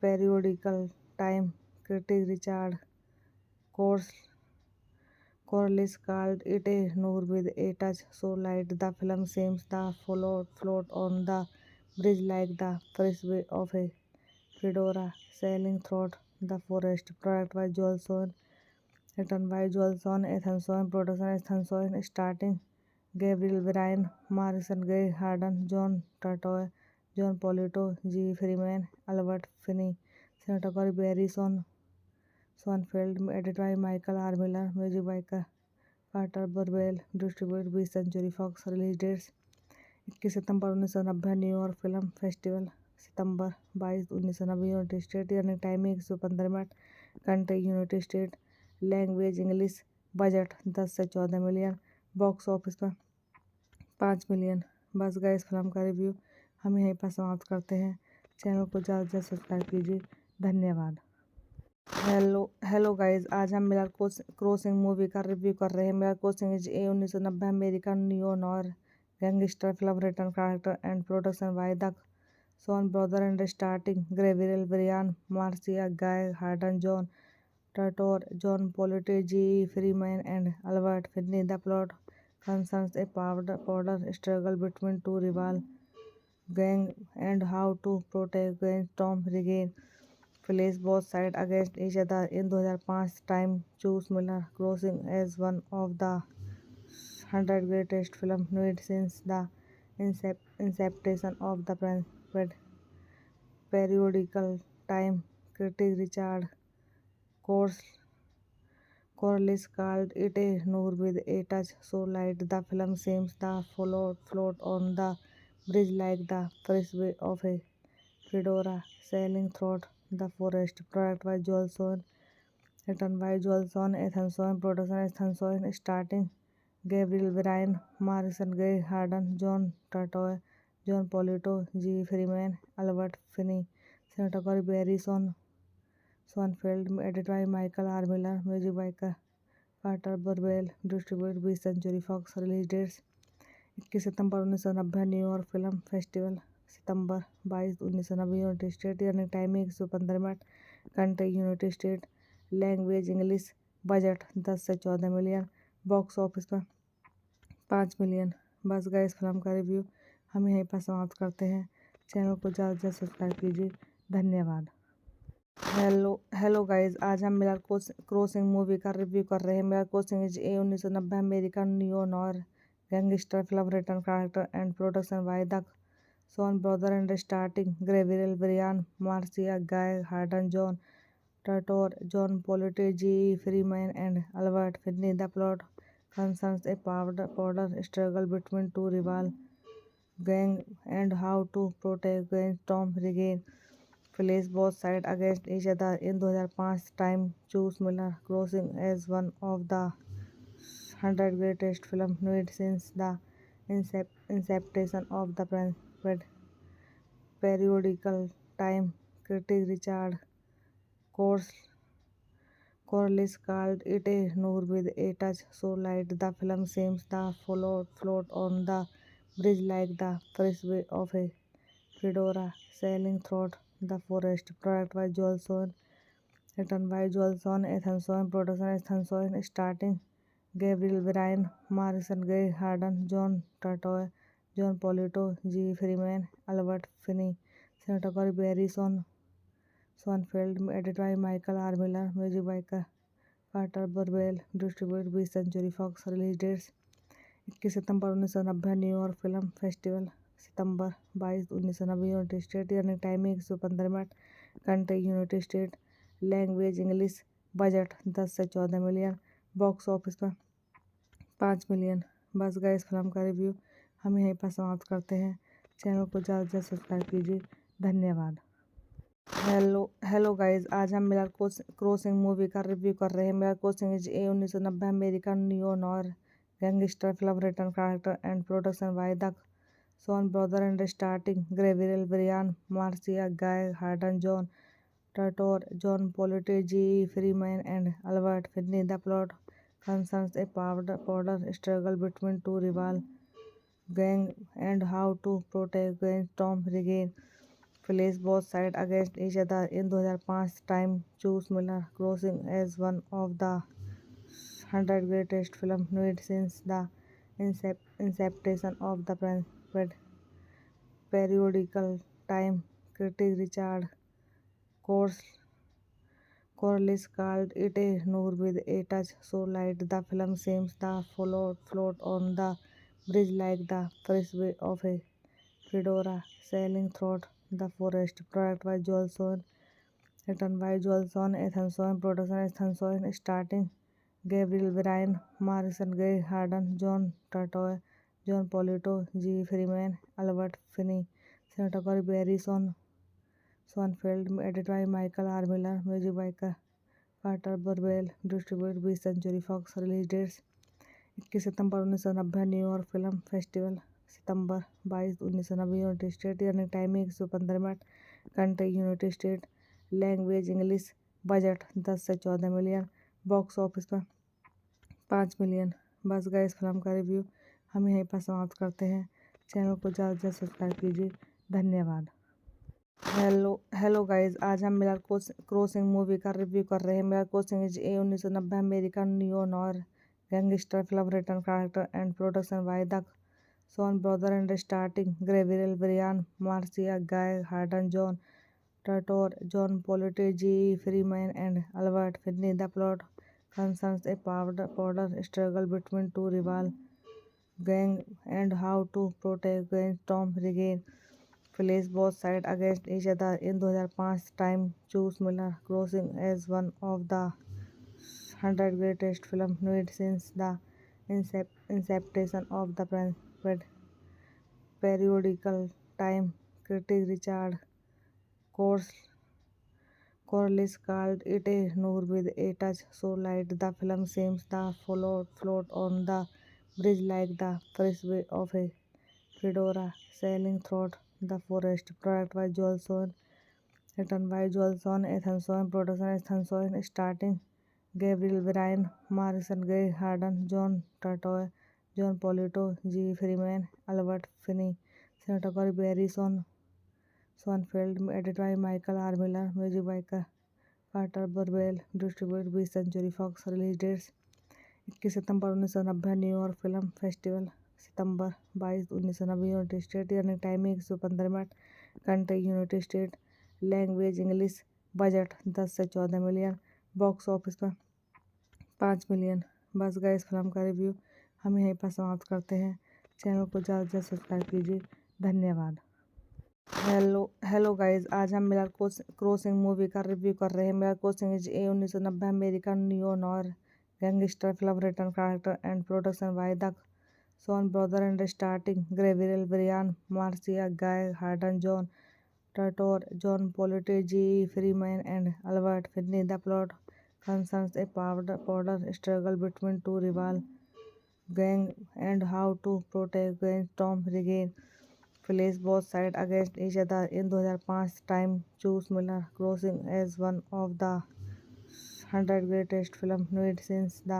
periodical time. Critic Richard Corliss called it a noir with a touch so light the film seems to float on the bridge like the frisbee of a fedora sailing through the forest. Product by Joelson, written by Joelson, Ethanson, production Ethanson, starting Gabriel Byrne, Morrison Gray Harden, John Turturro, John Polito, G. Freeman, Albert Finney, cinematography Barry Sonnenfeld, edited by Michael R. Miller, music by Carter Burwell, distributed by Century Fox. Release dates 21 सितंबर 1990 New York film festival, सितंबर 22, 1990 United State, running timing 115 minute, country United State, language English, budget 10 से 14 million, box office पर 5 million. बस गए इस film का review हम यहीं पर समाप्त करते हैं। चैनल को ज़्यादा से ज़्यादा सब्सक्राइब कीजिए। धन्यवाद। हेलो गाइस, आज हम मिलर क्रॉसिंग मूवी का रिव्यू कर रहे हैं। Miller crossing is a 1990 American neo noir gangster film written character and production by the Coen brother and starting Gabriel Byrne, Marcia Gay Harden, John Turturro, John Polito, G. Freeman, and Albert Finney. The plot concerns a power struggle between two rival gangs and how to protect against Tom Regan. Placed both sides against each other in 2005 time choose Miller Crossing as one of the 100 greatest film made since the inception of the periodical time. Critic Richard Corliss called it a noir with a touch so light the film seems to float on the bridge like the frisbee of a fedora sailing through the forest. Product by Joelson, written by Joelson, Ethanson, production Ethanson, starting Gabriel Byrne, Morrison Gray Harden, John Turturro, John Polito, G. Freeman, Albert Finney, cinematography Barry Sonnenfeld, edited by Michael R. Miller, music by Carter Burwell, distributed by Century Fox. Release dates 21 सितंबर 1990 New York film festival, सितंबर 22, 1990 United State, running timing 115 minute, country United State, language English, budget 10 से 14 million, box office पर 5 million. बस गए इस film का review हम यहीं पर समाप्त करते हैं। चैनल को ज़्यादा से ज़्यादा सब्सक्राइब कीजिए। धन्यवाद। हेलो गाइस, आज हम मिलर क्रॉसिंग मूवी का रिव्यू कर रहे हैं। Miller crossing is a 1990 American neo noir gangster film written character and production by the Coen brother and starting Gabriel Byrne, Marcia Gay Harden, John Turturro, John Pollitt, G. Freeman, and Albert Finney. The plot concerns a power struggle between two rival gangs and how to protect against Tom Regan. Place both sides against each other. In 2005, Time chose Miller Crossing as one of the 100 greatest films made since the inception of the periodical Time critic Richard Corliss called it a noir with a touch so light the film seems to float on the bridge like the frisbee of a fedora sailing through the forest. Product by Joel Sohn, written by Joel Sohn, Ethan Sohn, production Ethan Sohn, starting Gabriel Byrne, Morrison Gray Harden, John Turturro, John Polito, G. Freeman, Albert Finney, cinematography Barry Sonnenfeld, edited by Michael R. Miller, music by Carter Burwell, distributed by Century Fox. Release dates 21 सितंबर 1990 New York film festival, सितंबर 22, 1990 United State, running timing 115 minute, country United State, language English, budget 10 से 14 million, box office पर 5 million. बस गए इस film का review हम यहीं पर समाप्त करते हैं। चैनल को ज़्यादा से ज़्यादा सब्सक्राइब कीजिए। धन्यवाद। हेलो गाइस, आज हम मिलर क्रॉसिंग मूवी का रिव्यू कर रहे हैं। Miller crossing is a 1990 American neo noir gangster film written character and production by the Son brother and starting Gabriel Byrne, Marcia Gay Harden, John Turturro, John Pollitt, G. Freeman, and Albert Finney. The plot concerns a power struggle between two rival gangs and how to protect against Tom Regan. Place both sides against each other. In 2005, Time chose Miller Crossing as one of the 100 greatest films made since the inception of the periodical Time critic Richard Corliss called it a noir with a touch so light the film seems to float on the bridge like the frisbee of a fedora sailing through the forest. Product by Joel Sohn, written by Joel Sohn, Ethan Sohn, production Ethan Sohn, starting Gabriel Byrne, Morrison Gray Harden, John Turturro, John Polito, G. Freeman, Albert Finney, cinematography Barry Sonnenfeld, edited by Michael R. Miller, music by Carter Burwell, distributed by Century Fox. Release dates 21 सितंबर 1990 New York film festival, सितंबर 22, 1990 United State, running timing 115 minute, country United State, language English, budget 10 से 14 million, box office पर 5 million. बस गए इस film का review हम यहीं पर समाप्त करते हैं। चैनल को ज़्यादा से ज़्यादा सब्सक्राइब कीजिए। धन्यवाद। हेलो गाइस, आज हम मिलर क्रॉसिंग मूवी का रिव्यू कर रहे हैं। Miller crossing is a 1990 American neo noir gangster film written character and production by the Son brother and starting Gabriel Byrne, Marcia Gay Harden, John Turturro, John Pollitt, G. Freeman, and Albert Finney. The plot concerns a power struggle between two rival gangs and how to protect against Tom Regan. Place both sides against each other. In 2005, Time chose Miller Crossing as one of the 100 greatest films made since the inception of the periodical Time critic Richard Corliss called it a noir with a touch so light the film seems to float on the bridge like the frisbee of a fedora sailing through the forest. Product by Joel Sohn, written by Joel Sohn, Ethan Sohn, production Ethan Sohn, starting Gabriel Byrne, Morrison Gray Harden, John Turturro, John Polito, G. Freeman, Albert Finney, cinematography Barry Sonnenfeld, edited by Michael R. Miller, music by Carter Burwell, distributed by Century Fox. Release dates 21 सितंबर 1990 New York film festival, सितंबर 22, 1990 United State, running timing 115 minute, country United State, language English, budget 10 से 14 million, box office पर 5 million. बस गए इस film का review हम यहीं पर समाप्त करते हैं। चैनल को ज़्यादा से ज़्यादा सब्सक्राइब कीजिए। धन्यवाद। हेलो गाइस, आज हम मिलर क्रॉसिंग मूवी का रिव्यू कर रहे हैं। Miller crossing is a 1990 American neo noir gangster film written character and production by the Son brother and starting Gabriel Brian, Marcia, Gay Harden, John Turturro, John Polito, G Freeman and Albert Finney. The plot concerns a power struggle between two rival gangs and how to protect against Tom Regan. Place both sides against each other. In 2005, Time chose Miller Crossing as one of the 100 greatest films made since the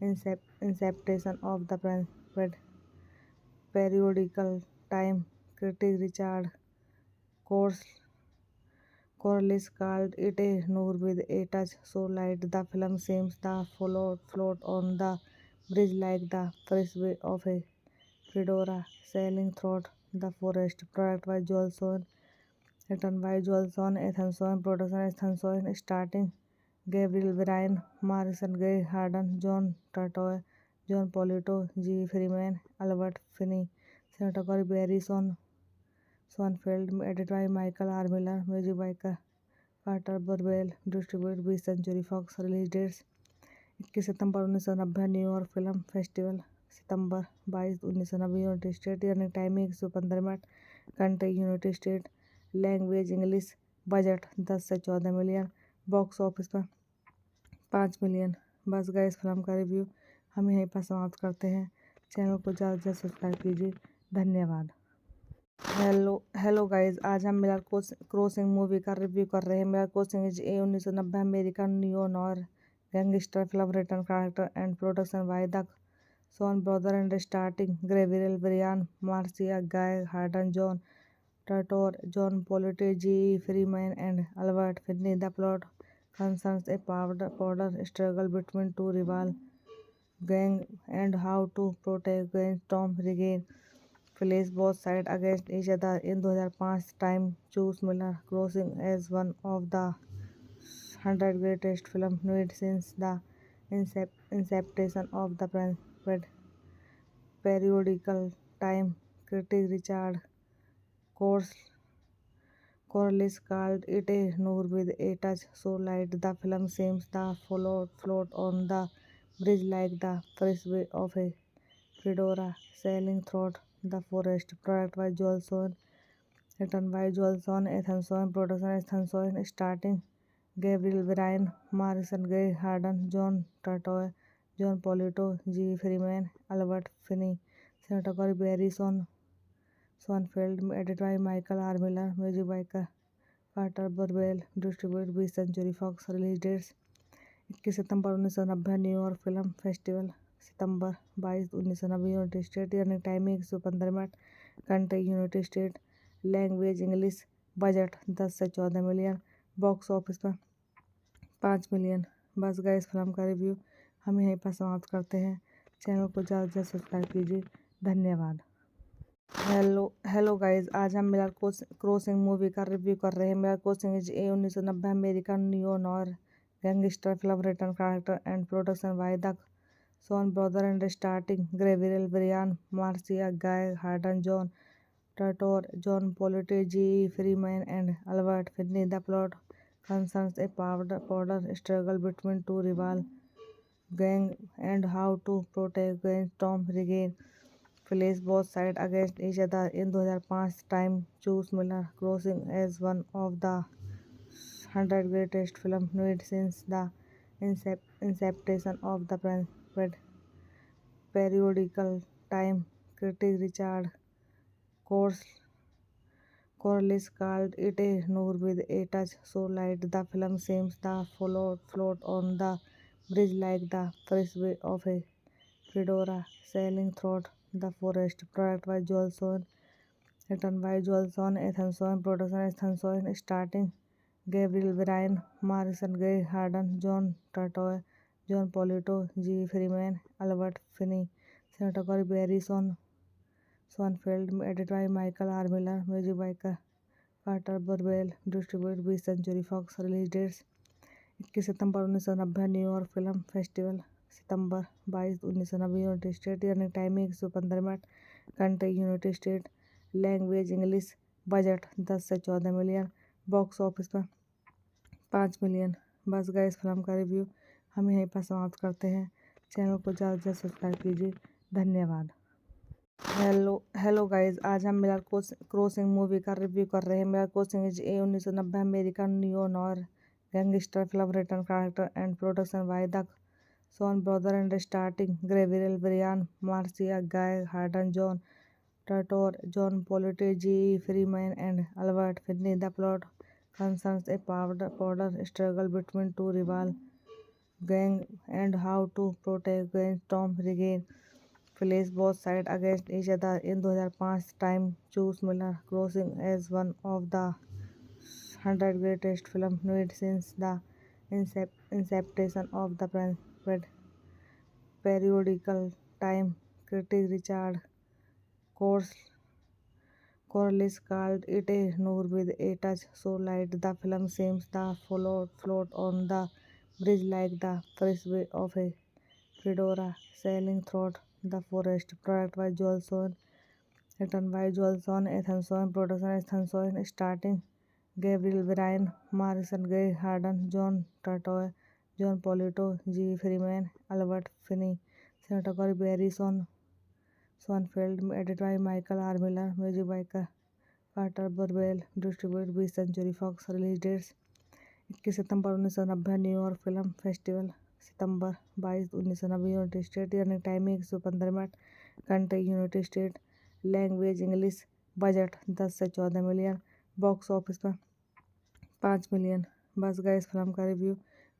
inception of the periodical. Time critic Richard Corliss called it a noir with a touch so light the film seems to float on the bridge like the frisbee of a fedora sailing through the forest. Product by Joel Sohn, written by Joel Sohn, Ethan Sohn, production Ethan Sohn, starting Gabriel Byrne, Marison Gay Harden, John Turturro, John Polito, G. Freeman, Albert Finney, cinematography Barry Sonnenfeld, edited by Michael R. Miller, music by Carter Burwell, distributed by Century Fox. Release dates 21 सितंबर 1990 New York film festival, सितंबर 22, 1990 United State. Running timing 115 minute. Country United State. Language English. Budget 10 से 14 million. Box office पर 5 million. बस गए इस film का review हम यहीं पर समाप्त करते हैं. चैनल को ज़्यादा से ज़्यादा सब्सक्राइब कीजिए. धन्यवाद. हेलो गाइस, आज हम मिलर क्रॉसिंग मूवी का रिव्यू कर रहे हैं. Miller crossing is a 1990 American neo noir gangster film written character and production by the Son brother and starting Gabriel Brian, Marcia, Gay Harden, John Turturro, John Polito, G Freeman and Albert Finney. The plot concerns a power struggle between two rival gangs and how to protect against Tom Regan. Place both sides against each other. In 2005, Time chose Miller Crossing as one of the 100 greatest films made since the inception of the periodical. Time critic Richard Corliss called it a noir with a touch so light the film seems to float on the bridge like the frisbee of a fedora sailing through the forest. Product by Joel Sohn, written by Joel Sohn, Ethan Sohn, production Ethan Sohn, starting Gabriel Byrne, Marison Gay Harden, John Turturro, John Polito, G. Freeman, Albert Finney, cinematography Barry Sonnenfeld, edited by Michael R. Miller, music by Carter Burwell, distributed by Century Fox. Release dates 21 सितंबर 1990 New York film festival, सितंबर 22, 1990 United State. Running timing 115 minute. Country United State. Language English. Budget 10 से 14 million. Box office पर 5 million. बस गए इस film का review हम यहीं पर समाप्त करते हैं. चैनल को ज़्यादा से ज़्यादा सब्सक्राइब कीजिए. धन्यवाद. हेलो गाइस, आज हम मिलर क्रॉसिंग मूवी का रिव्यू कर रहे हैं. Miller crossing is a 1990 American neo noir gangster film written character and production by the Son brother and starting Gabriel Brian, Marcia, Gay Harden, John Turturro, John Polito, G Freeman and Albert Finney. The plot concerns a power struggle between two rival gangs and how to protect against Tom Regan. Place both sides against each other. In 2005, Time chose Miller Crossing as one of the 100 greatest films made since the inception of the periodical. Time critic Richard Corliss called it a noir with a touch so light the film seems to float on the bridge like the frisbee of a fedora sailing through the forest. Product by Joel Sohn, written by Joel Sohn, Ethan Sohn, production Ethan Sohn, starting Gabriel Byrne, Marison Gay Harden, John Turturro, John Polito, G. Freeman, Albert Finney, cinematography Barry Sonnenfeld, edited by Michael R. Miller, music by Carter Burwell, distributed by Century Fox. Release dates 21 सितंबर 1990 New York film festival, सितंबर 22, 1990 United State. Running timing 115 minute. Country United State. Language English. Budget 10 से 14 million, box office पर 5 million. बस गए इस film का review हम यहीं पर समाप्त करते हैं। चैनल को ज़्यादा से ज़्यादा सब्सक्राइब कीजिए। धन्यवाद। हेलो गाइस, आज हम मिलर क्रॉसिंग मूवी का रिव्यू कर रहे हैं। Miller crossing is a 1990 American neo noir gangster film written director and production by the Coen brothers and starring Gabriel Brian, Marcia Gay Harden, John Turturro, John Polito, G. Freeman, and Albert Finney. The plot concerns a power struggle between two rival gangs and how to protect against Tom Regan. Place both sides against each other. In 2005, Time chose Miller Crossing as one of the 100 greatest films made since the inception of the periodical Time critic Richard Corliss called it a noir with a touch so light the film seems to float on the bridge like the frisbee of a fedora sailing through the forest. Product by Joel Sohn, written by Joel Sohn, Ethan Sohn, production Ethan Sohn, starting Gabriel Byrne, Marison Gay Harden, John Turturro, John Polito, G. Freeman, Albert Finney, cinematography Barry Sonnenfeld, edited by Michael R. Miller, music by Carter Burwell, distributed by Century Fox, release dates 21 सितंबर 1990 New York film festival, सितंबर 22, 1990 United State, running timing 115 minute, country United State, language English, budget 10 से 14 million, box office पर 5 million. बस गए इस film का review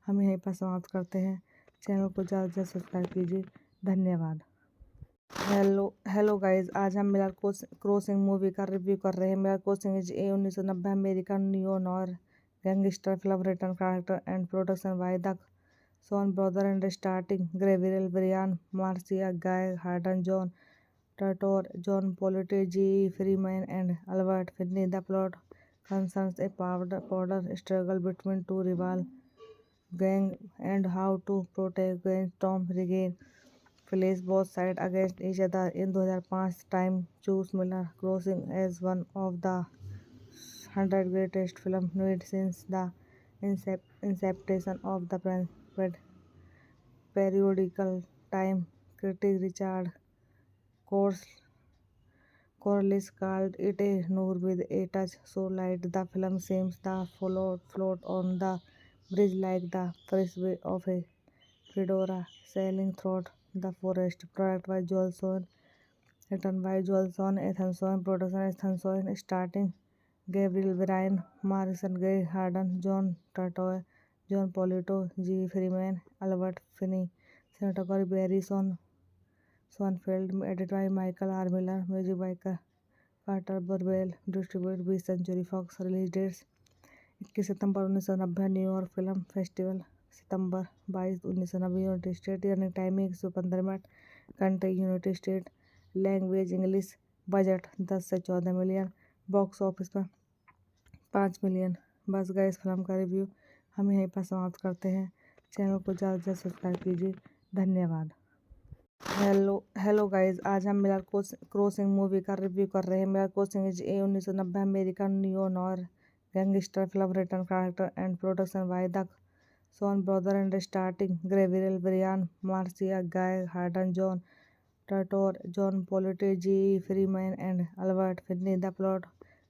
हम यहीं पर समाप्त करते हैं। चैनल को ज़्यादा से ज़्यादा सब्सक्राइब कीजिए। धन्यवाद। हेलो गाइस, आज हम मिलर क्रॉसिंग मूवी का रिव्यू कर रहे हैं। Miller crossing is a 1990 American neo noir gangster film written director and production by the Coen brothers and starring Gabriel Brian, Marcia Gay Harden, John Turturro, John Polito, G. Freeman, and Albert Finney. The plot concerns a power struggle between two rival gangs and how to protect against Tom Regan. Place both sides against each other. In 2005, Time chose Miller Crossing as one of the 100 greatest films made since the inception of the periodical Time critic Richard Corliss called it a noir with a touch so light the film seems to float on the bridge like the frisbee of a fedora sailing through the forest. Product by Joel Sohn, written by Joel Sohn, Ethan Sohn, production Ethan Sohn, starring Gabriel Byrne, Marison Gay Harden, John Turturro, John Polito, G. Freeman, Albert Finney, cinematography Barry Sonnenfeld, edited by Michael R. Miller, music by Carter Burwell, distributed by Century Fox, release dates 21 सितंबर 1990 New York film festival, सितंबर 22, 1990 United State, running timing 115 minute, country United State, language English, budget 10 से 14 million, box office पर 5 million. बस गए इस film का review हम यहीं पर समाप्त करते हैं। चैनल को ज़्यादा से ज़्यादा सब्सक्राइब कीजिए। धन्यवाद। हेलो गाइस, आज हम मिलर क्रॉसिंग मूवी का रिव्यू कर रहे हैं। Miller crossing is a 1990 American neo noir gangster film written director and production by the Coen brothers and starring Gabriel Brian, Marcia Gay Harden, John Turturro, John Polito, G. Freeman, and Albert Finney. The plot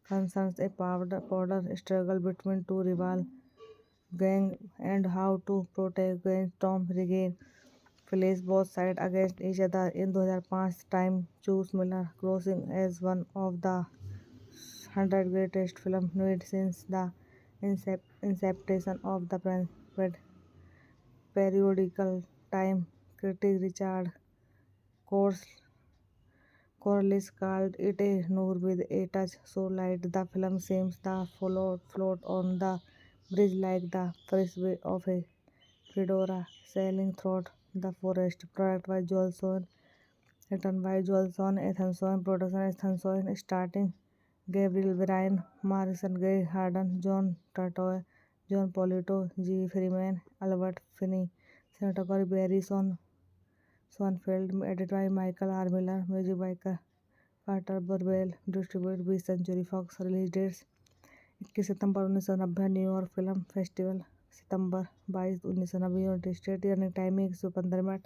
concerns a power struggle between two rival gangs and how to protect against Tom Regan. Place both sides against each other. In 2005, Time chose Miller Crossing as one of the 100 greatest films made since the inception of the periodical Time critic Richard Corliss called it a noir with a touch so light the film seems to float on the bridge like the frisbee of a fedora sailing through the forest. Product by Joel Sohn, written by Joel Sohn, Ethan Sohn, production Ethan Sohn, starring Gabriel Byrne, Marison Gay Harden, John Turturro, John Polito, G. Freeman, Albert Finney, cinematography Barry Sonnenfeld, edited by Michael R. Miller, music by Carter Burwell, distribute 20th century Fox. Release dates 21 सितंबर 1990 New York film festival, सितंबर 22, 1990 United State. Running timing 115 minute.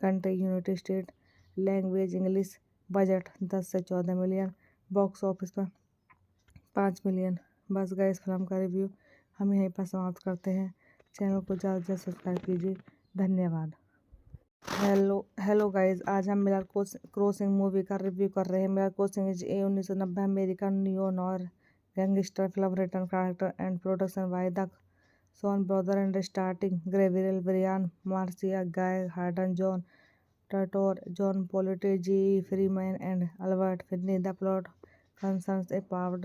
Country United State. Language English. Budget 10 से 14 million. Box office पर 5 million. बस गए इस film का review हम यहीं पर समाप्त करते हैं। चैनल को ज़्यादा से ज़्यादा सब्सक्राइब कीजिए। धन्यवाद। हेलो गाइस, आज हम मिलर क्रॉसिंग मूवी का रिव्यू कर रहे हैं। Miller crossing is a 1990 American neo noir gangster film written director and production by the Coen brother and starting Gabriel Byrne, Marcia Gay Harden, John Turturro, John Polito, G. Freeman, and Albert Finney. The plot concerns a power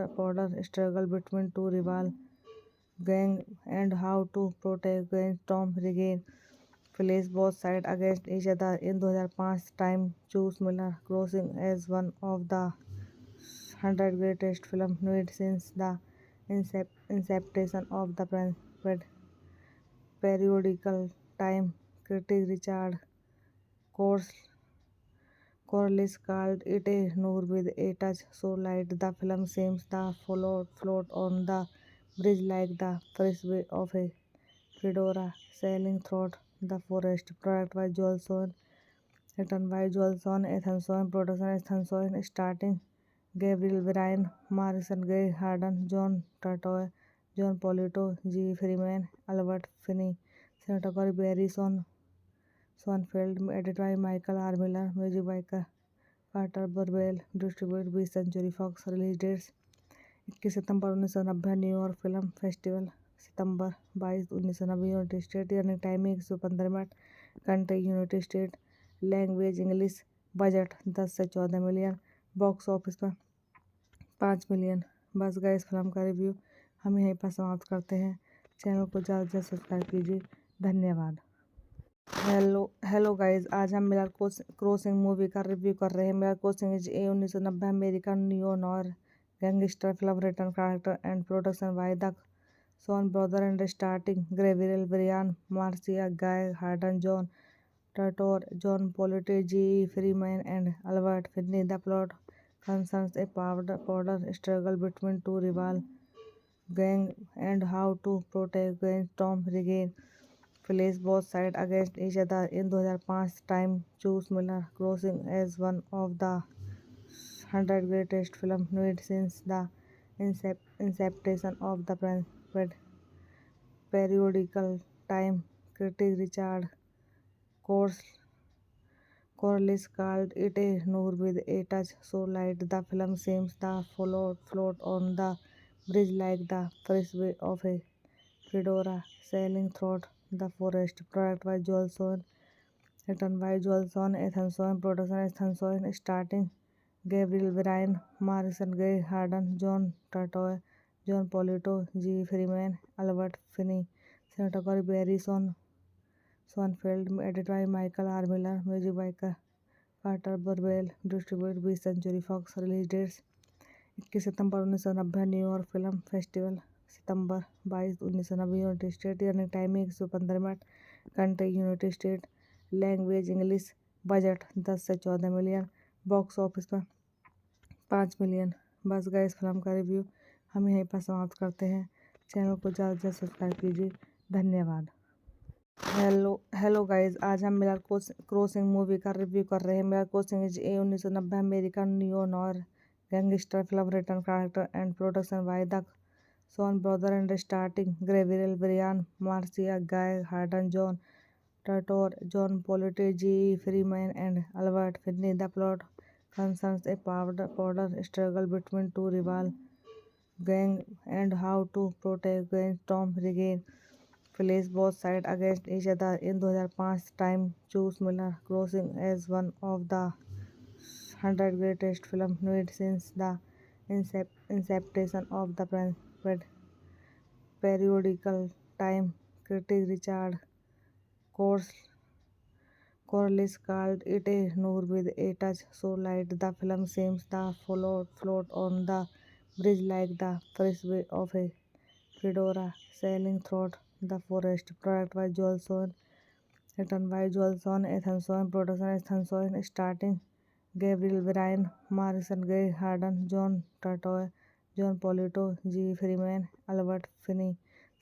struggle between two rival gangs and how to protect against Tom Regan. Place both sides against each other. In 2005, Time chose Miller Crossing as one of the 100 greatest films made since the inception of the periodical. Time critic Richard Corliss called it a noir with a touch so light the film seems to float on the bridge like the frisbee of a fedora sailing through the forest. Product by Joel Sohn, written by Joel Sohn, Ethan Sohn, production Ethan Sohn, starting Gabriel Byrne, Marcia Gay Harden, John Turturro, John Polito, G. Freeman, Albert Finney. Cinematography Barry Sonnenfeld, edited by Michael R. Miller, music by Carter Burwell, distribute 20th century Fox. Release dates 21 सितंबर 1990 New York film festival, सितंबर 22, 1990 United State. Running timing 115 minute. Country United State. Language English. Budget 10 से 14 million. Box office पर 5 million. बस गए इस film का review हम यहीं पर समाप्त करते हैं। चैनल को ज़्यादा से ज़्यादा सब्सक्राइब कीजिए। धन्यवाद। हेलो गाइस, आज हम मिलर क्रॉसिंग मूवी का रिव्यू कर रहे हैं। Miller crossing is a 1990 American neo noir gangster film written director and production by the Coen brother and starting Gabriel Byrne, Marcia Gay Harden, John Turturro, John Polito, G. Freeman, and Albert Finney. The plot concerns a power struggle between two rival gangs and how to protect against Tom Regan. Place both sides against each other. In 2005, Time chose Miller Crossing as one of the 100 greatest films made since the inception of the periodical. Time critic Richard Corliss called it a noir with a touch so light the film seems to float on the bridge like the frisbee of a fedora sailing through the forest. Product by Joel Sohn, written by Joel Sohn, Ethan Sohn, production Ethan Sohn, starting Gabriel Byrne, Marcia Gay Harden, John Turturro, John Polito, G. Freeman, Albert Finney. Cinematography Barry Sonnenfeld, edited by Michael R. Miller, music by Carter Burwell, distribute 20th century Fox. Release dates 21 सितंबर 1990 New York film festival, सितंबर 22, 1990 United State. Running timing 115 minute. Country United State. Language English. Budget 10 से 14 million. Box office पर 5 million. बस गए इस film का review हम यहीं पर समाप्त करते हैं। चैनल को ज़्यादा से ज़्यादा सब्सक्राइब कीजिए। धन्यवाद। हेलो गाइस, आज हम मिलर क्रॉसिंग मूवी का रिव्यू कर रहे हैं। Miller crossing is a 1990 American neo noir gangster film written director and production by the Coen brother and starting Gabriel Byrne, Marcia Gay Harden, John Turturro, John Polito, G. Freeman, and Albert Finney. The plot concerns a power struggle between two rival gangs and how to protect against Tom Regan. Place both sides against each other. In 2005, Time chose Miller Crossing as one of the 100 greatest films made since the inception of the periodical. Time critic Richard Corliss called it a noir with a touch so light the film seems to float on the bridge like the frisbee of a fedora sailing through the forest. Product by Joel Sohn, written by Joel Sohn, Ethan Sohn, production Ethan Sohn, starting Gabriel Brian Marcia, Gay Harden, John Turturro, Jon Polito, J Freeman, Albert Finney,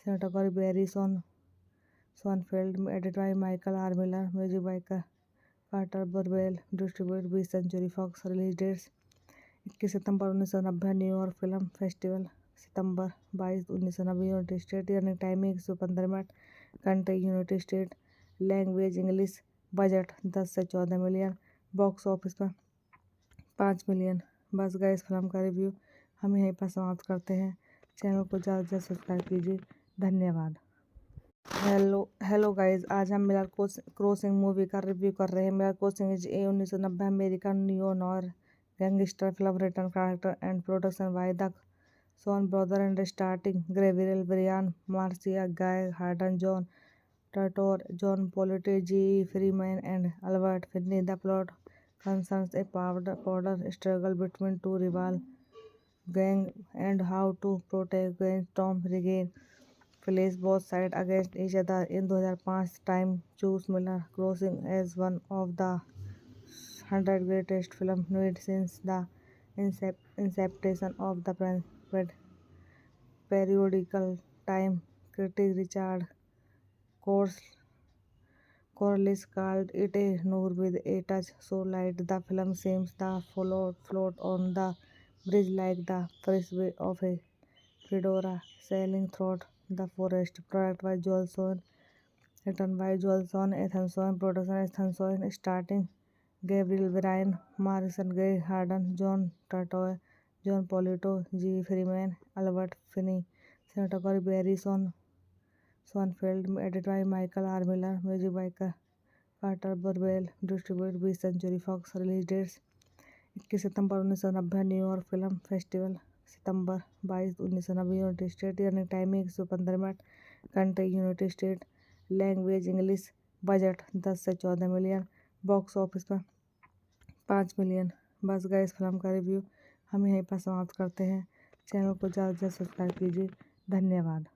cinematography Barry Sonnenfeld, edit by Michael R Miller, music by Carter Burwell, distributed 20th century Fox. Release dates 21 सितंबर 1990 New York film festival, सितंबर 22, 1990 United State. Running timing 115 minute. Country United State. Language English. Budget 10 से 14 million. Box office पर 5 million. बस गए इस film का review हम यहीं पर समाप्त करते हैं। चैनल को ज़्यादा से ज़्यादा सब्सक्राइब कीजिए। धन्यवाद। हेलो गाइज, आज हम मिलर क्रॉसिंग मूवी का रिव्यू कर रहे हैं। Miller crossing is a 1990 American neo noir gangster film written character and production by the Coen brothers and starring Gabriel Brian, Marcia Gay Harden, John Turturro, John Polito, G. Freeman, and Albert Finney. The plot concerns a power struggle between two rival gangs and how to protect against Tom Regan. Place both sides against each other. In 2005, Time chose Miller Crossing as one of the 100 greatest films made since the inception of the periodical. Time critic Richard Corliss called it a noir with a touch so light the film seems to float on the bridge like the frisbee of a fedora sailing through the forest. Product by Joel Sohn, written by Joel Sohn, Ethan Sohn, production Ethan Sohn, starring Gabriel Bryan, Marison Gray Harden, John Turturro, John Polito, G. Freeman, Albert Finney, cinematography Barry Sonfeld, edited by Michael R. Miller, music by Carter Burwell, distributed 20th century Fox. Release dates 21 सितंबर 1990 New York film festival, सितंबर 22, 1990 United State. Running timing 115 minute. Country United State. Language English. Budget 10 से 14 million. Box office पर 5 million. बस गए इस film का review हम यहीं पर समाप्त करते हैं। चैनल को ज़्यादा से ज़्यादा सब्सक्राइब कीजिए। धन्यवाद।